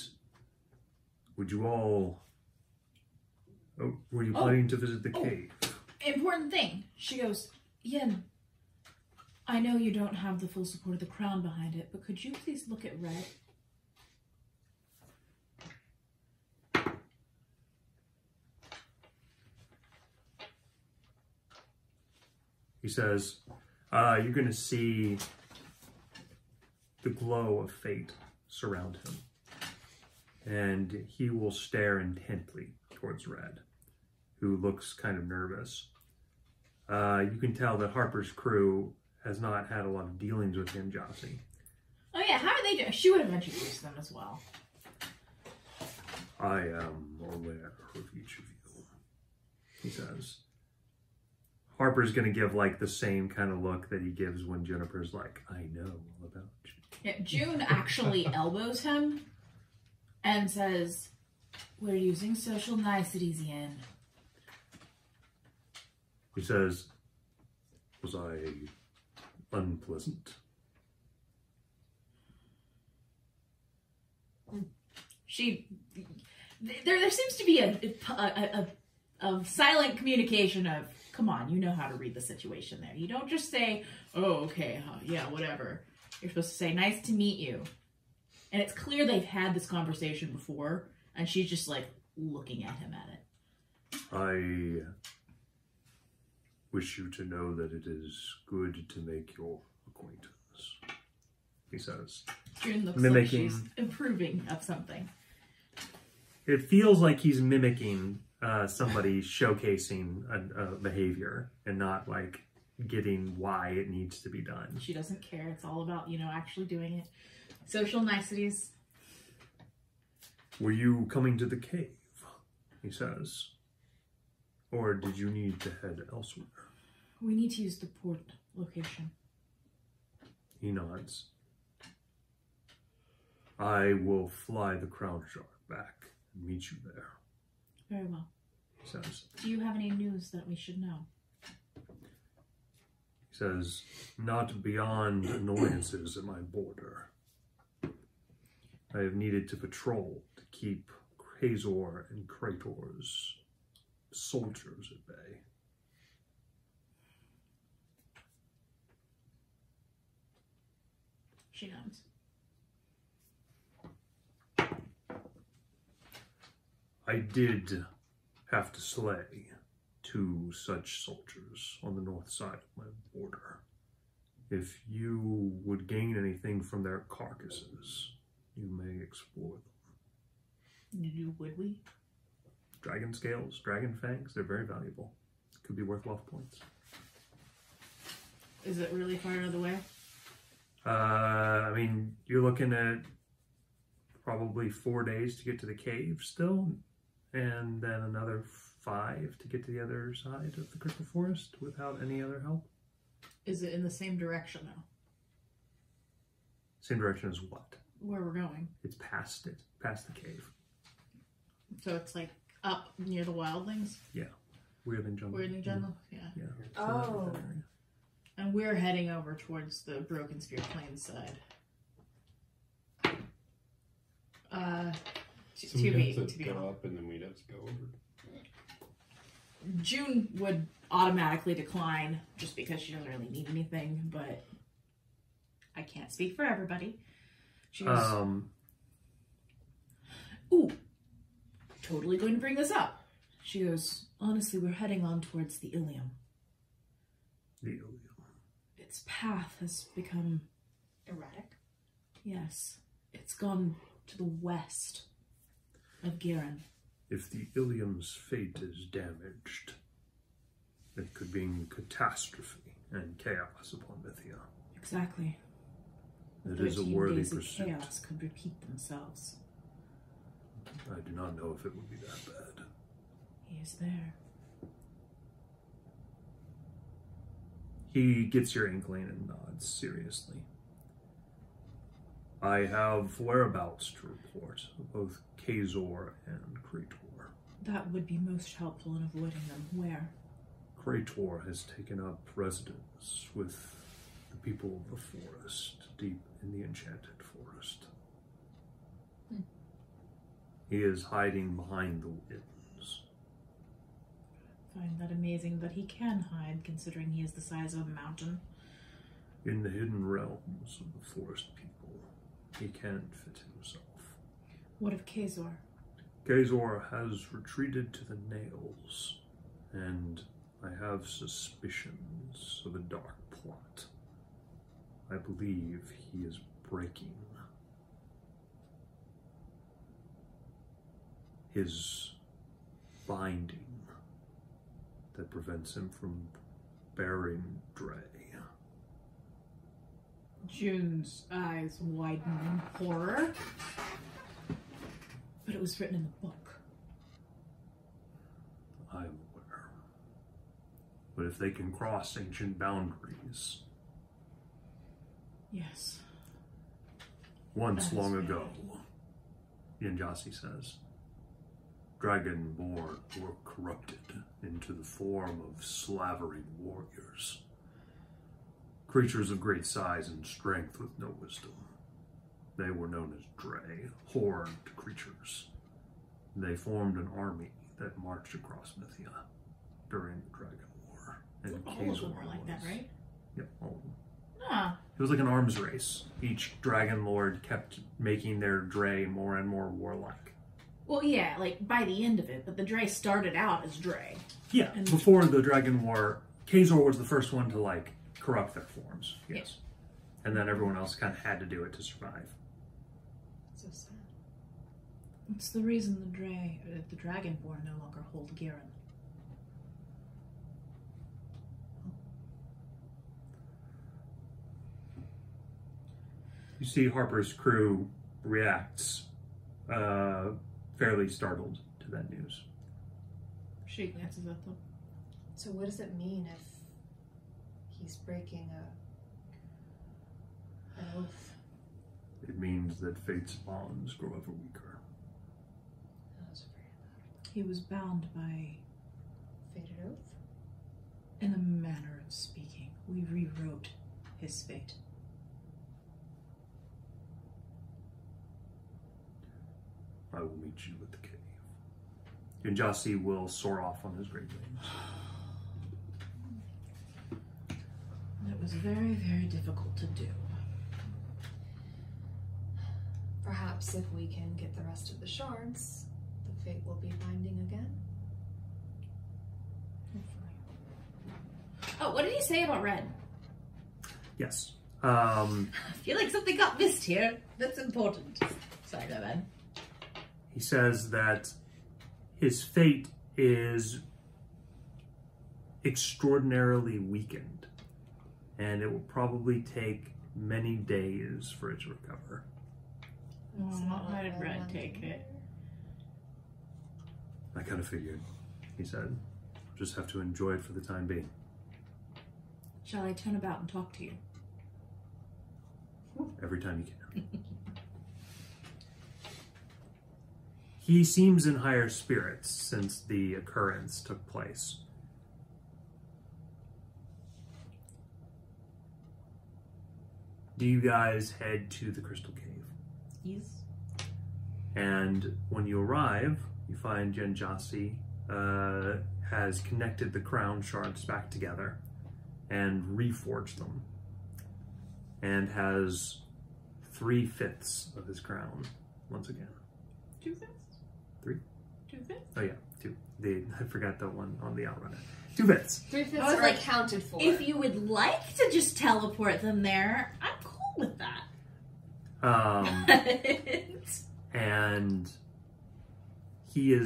would you all... Oh, were you planning to visit the cave? Important thing. She goes, Yin, I know you don't have the full support of the crown behind it, but could you please look at Red? He says, you're going to see the glow of fate surround him. And he will stare intently towards Red, who looks kind of nervous. You can tell that Harper's crew has not had a lot of dealings with Yanjasi. Oh yeah, how are they doing? She would have introduced them as well. I am aware of each of you, he says. Harper's gonna give like the same kind of look that he gives when Juniper's like, I know all about you. Yeah, June actually elbows him and says, we're using social niceties, Ian. He says, was I unpleasant? There seems to be a silent communication of, come on, you know how to read the situation there. You don't just say, oh, okay, yeah, whatever. You're supposed to say, nice to meet you. And it's clear they've had this conversation before, and she's just like looking at him at it. I wish you to know that it is good to make your acquaintance, he says. June looks Mimicking. like she's improving of something. It feels like he's mimicking somebody showcasing a behavior and not like getting why it needs to be done. She doesn't care. It's all about, actually doing it. Social niceties. Were you coming to the cave, he says, or did you need to head elsewhere? We need to use the port location. He nods. I will fly the Crown Shark back and meet you there, Very well. he says. Do you have any news that we should know? He says, not beyond annoyances at my border. I have needed to patrol to keep Khazor and Krator's soldiers at bay. She nods. I did have to slay 2 such soldiers on the north side of my border. If you would gain anything from their carcasses, you may explore them. Would we? Dragon scales, dragon fangs, they're very valuable. Could be worth wealth points. Is it really far out of the way? I mean, you're looking at probably 4 days to get to the cave still, and then another 5 to get to the other side of the crystal forest without any other help. Is it in the same direction, though? Same direction as what? Where we're going. It's past it, past the cave. So it's like up near the wildlings? Yeah. Weird in jungle. We're in the jungle? Yeah. Yeah. Oh. And we're heading over towards the Broken Spear Plains side. So we'd have to go up and then we'd have to go over. June would automatically decline just because she doesn't really need anything, but I can't speak for everybody. She goes, ooh, totally going to bring this up. She goes, honestly, we're heading on towards the Ilium. The Ilium. Its path has become Erratic. Yes, it's gone to the west of Giran. If the Ilium's fate is damaged, it could bring catastrophe and chaos upon Mythia. Exactly. It is a worthy days of pursuit. chaos could repeat themselves. I do not know if it would be that bad. He is there. He gets your inkling and nods seriously. I have whereabouts to report of both Khazor and Krator. That would be most helpful in avoiding them. Where? Krator has taken up residence with the people of the forest, deep in the enchanted forest. He is hiding behind the winds. I find that amazing that he can hide, considering he is the size of a mountain. In the hidden realms of the forest people, he can't fit himself. What of Khazor? Khazor has retreated to the Nails, and I have suspicions of a dark plot. I believe he is breaking his binding that prevents him from bearing Dre. June's eyes widen in horror. But it was written in the book. I'm aware. But if they can cross ancient boundaries... Yes. Once That long is ago, Yanjasi says, Dragonborn were corrupted into the form of slavering warriors. Creatures of great size and strength with no wisdom. They were known as Dre, horned creatures. They formed an army that marched across Mythia during the Dragon War. And All of them were like that, right? Yep, all of them. Ah. It was like an arms race. Each Dragon Lord kept making their Dre more and more warlike. Well, yeah, like by the end of it, but the Dre started out as Dre. Yeah, And before the Dragon War, Khazor was the first one to, like, corrupt their forms. Yes. Yeah. And then everyone else kind of had to do it to survive. So sad. It's the reason the Dragonborn no longer hold Garen. You see Harper's crew reacts fairly startled to that news. She glances at them. So what does it mean if he's breaking an oath? It means that fate's bonds grow ever weaker. I was afraid of that. He was bound by, Fated oath? in a manner of speaking, we rewrote his fate. I will meet you at the cave. Yanjasi will soar off on his great wings. It was very, very difficult to do. Perhaps if we can get the rest of the shards, the fate will be binding again. Oh, what did he say about Red? Yes. I feel like something got missed here. That's important. Sorry, go ahead. He says that his fate is extraordinarily weakened, and it will probably take many days for it to recover. How did Red take it? I kind of figured, he said. Just have to enjoy it for the time being. Shall I turn about and talk to you? Every time you can. He seems in higher spirits since the occurrence took place. Do you guys head to the Crystal Cave? Yes. And when you arrive, you find Yanjasi has connected the crown shards back together and reforged them, and has 3/5 of his crown once again. 2/5? 3? 2/5? Oh yeah, 2. I forgot that one on the outrunner. 2/5. 3/5 I was are like, accounted for. If you would like to just teleport them there, I'm cool with that. And he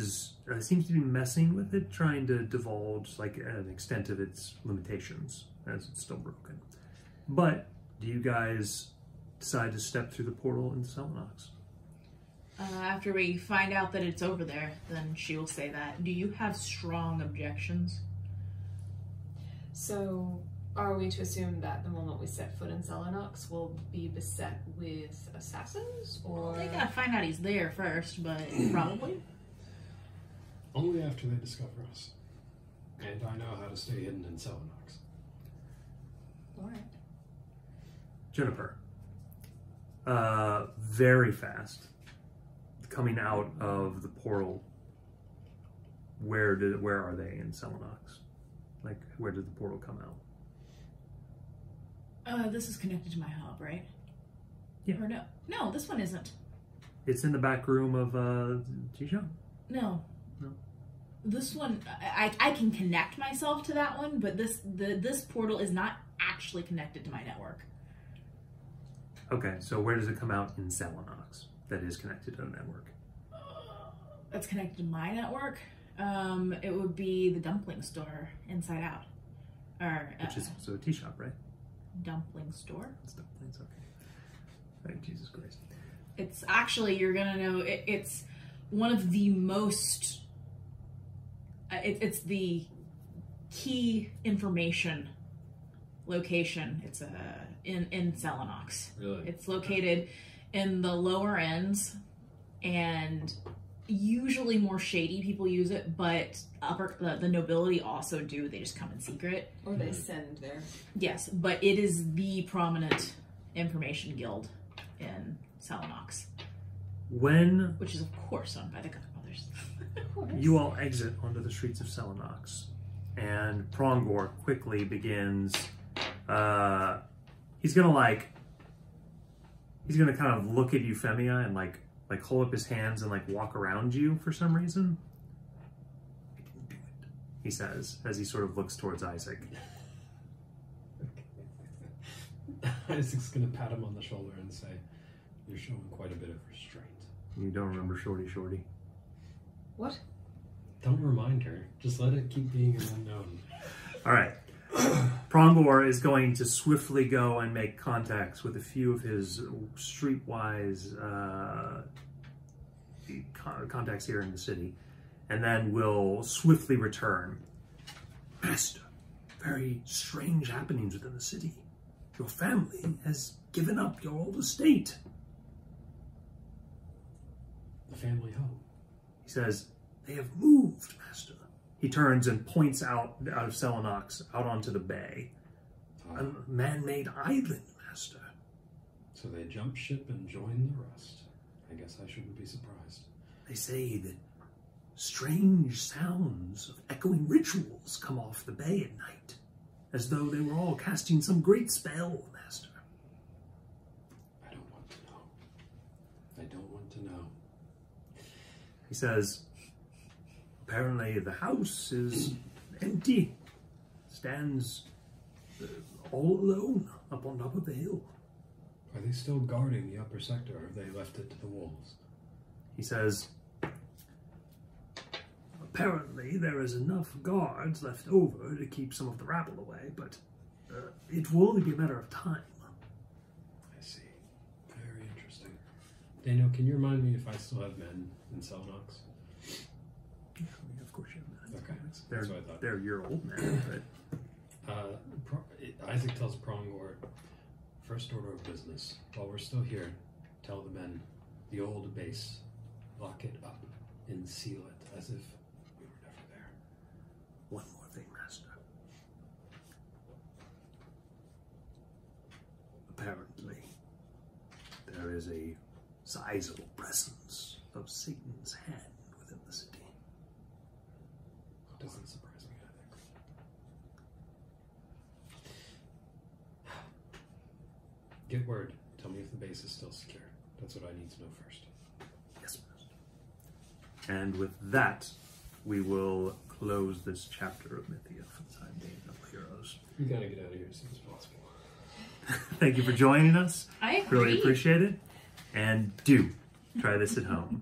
seems to be messing with it, trying to divulge like an extent of its limitations as it's still broken. But do you guys decide to step through the portal into Selenox? After we find out that it's over there, then she will say that. Do you have strong objections? So, are we to assume that the moment we set foot in Selenox, we'll be beset with assassins, or...? Well, they gotta find out he's there first, but probably. Only after they discover us. And I know how to stay hidden in Selenox. Alright. Jennifer, very fast, coming out of the portal. Where are they in Selenox? Like, where did the portal come out? This is connected to my hub, right? Yeah. Or no? No, this one isn't. It's in the back room of Jijan. No. No. This one, I can connect myself to that one, but this portal is not actually connected to my network. Okay, so where does it come out in Selenox that is connected to the network? That's connected to my network. It would be the dumpling store, Inside Out. Or, Which is also a tea shop, right? dumpling store. It's dumplings, okay. Right, Jesus Christ. It's actually, you're gonna know, it's one of the most... it's the key information location. It's in Selenox. Really? It's located in the lower ends, and usually more shady people use it, but the nobility also do. They just come in secret. Or they send there. Yes, but it is the prominent information guild in Selenox, When which is of course owned by the Godmothers. you all exit onto the streets of Selenox, and Prongor quickly begins, he's gonna kind of look at Euphemia and like hold up his hands and like walk around you for some reason. I didn't do it, he says, as he sort of looks towards Isaac. Isaac's gonna pat him on the shoulder and say, "You're showing quite a bit of restraint." You don't remember Shorty? What? Don't remind her. Just let it keep being an unknown. All right. Prongor is going to swiftly go and make contacts with a few of his streetwise contacts here in the city, and then will swiftly return. Master, very strange happenings within the city. Your family has given up your old estate. The family home. He says, they have moved, Master. He turns and points out of Selenox, out onto the bay. A man-made island, Master. So they jumped ship and joined the rest. I guess I shouldn't be surprised. They say that strange sounds of echoing rituals come off the bay at night, as though they were all casting some great spell, Master. I don't want to know. I don't want to know. He says, apparently the house is empty. Stands all alone up on top of the hill. Are they still guarding the upper sector, or have they left it to the wolves? He says, apparently there is enough guards left over to keep some of the rabble away, but it will only be a matter of time. I see. Very interesting. Daniel, can you remind me if I still have men in Selenox? Yeah, of course you have that. Okay, They're, that's what I thought. they're your old men, but Isaac tells Prongor, first order of business, while we're still here, tell the men, the old base, lock it up and seal it as if we were never there. one more thing, Master. Apparently, there is a sizable presence of Satan's hand within the city. Doesn't surprise me, I think. Get word. Tell me if the base is still secure. That's what I need to know first. Yes, Master. And with that, we will close this chapter of Mythia for the time being, Noble Heroes. We gotta get out of here as soon as possible. Thank you for joining us. I agree. Really appreciate it. And do try this at home.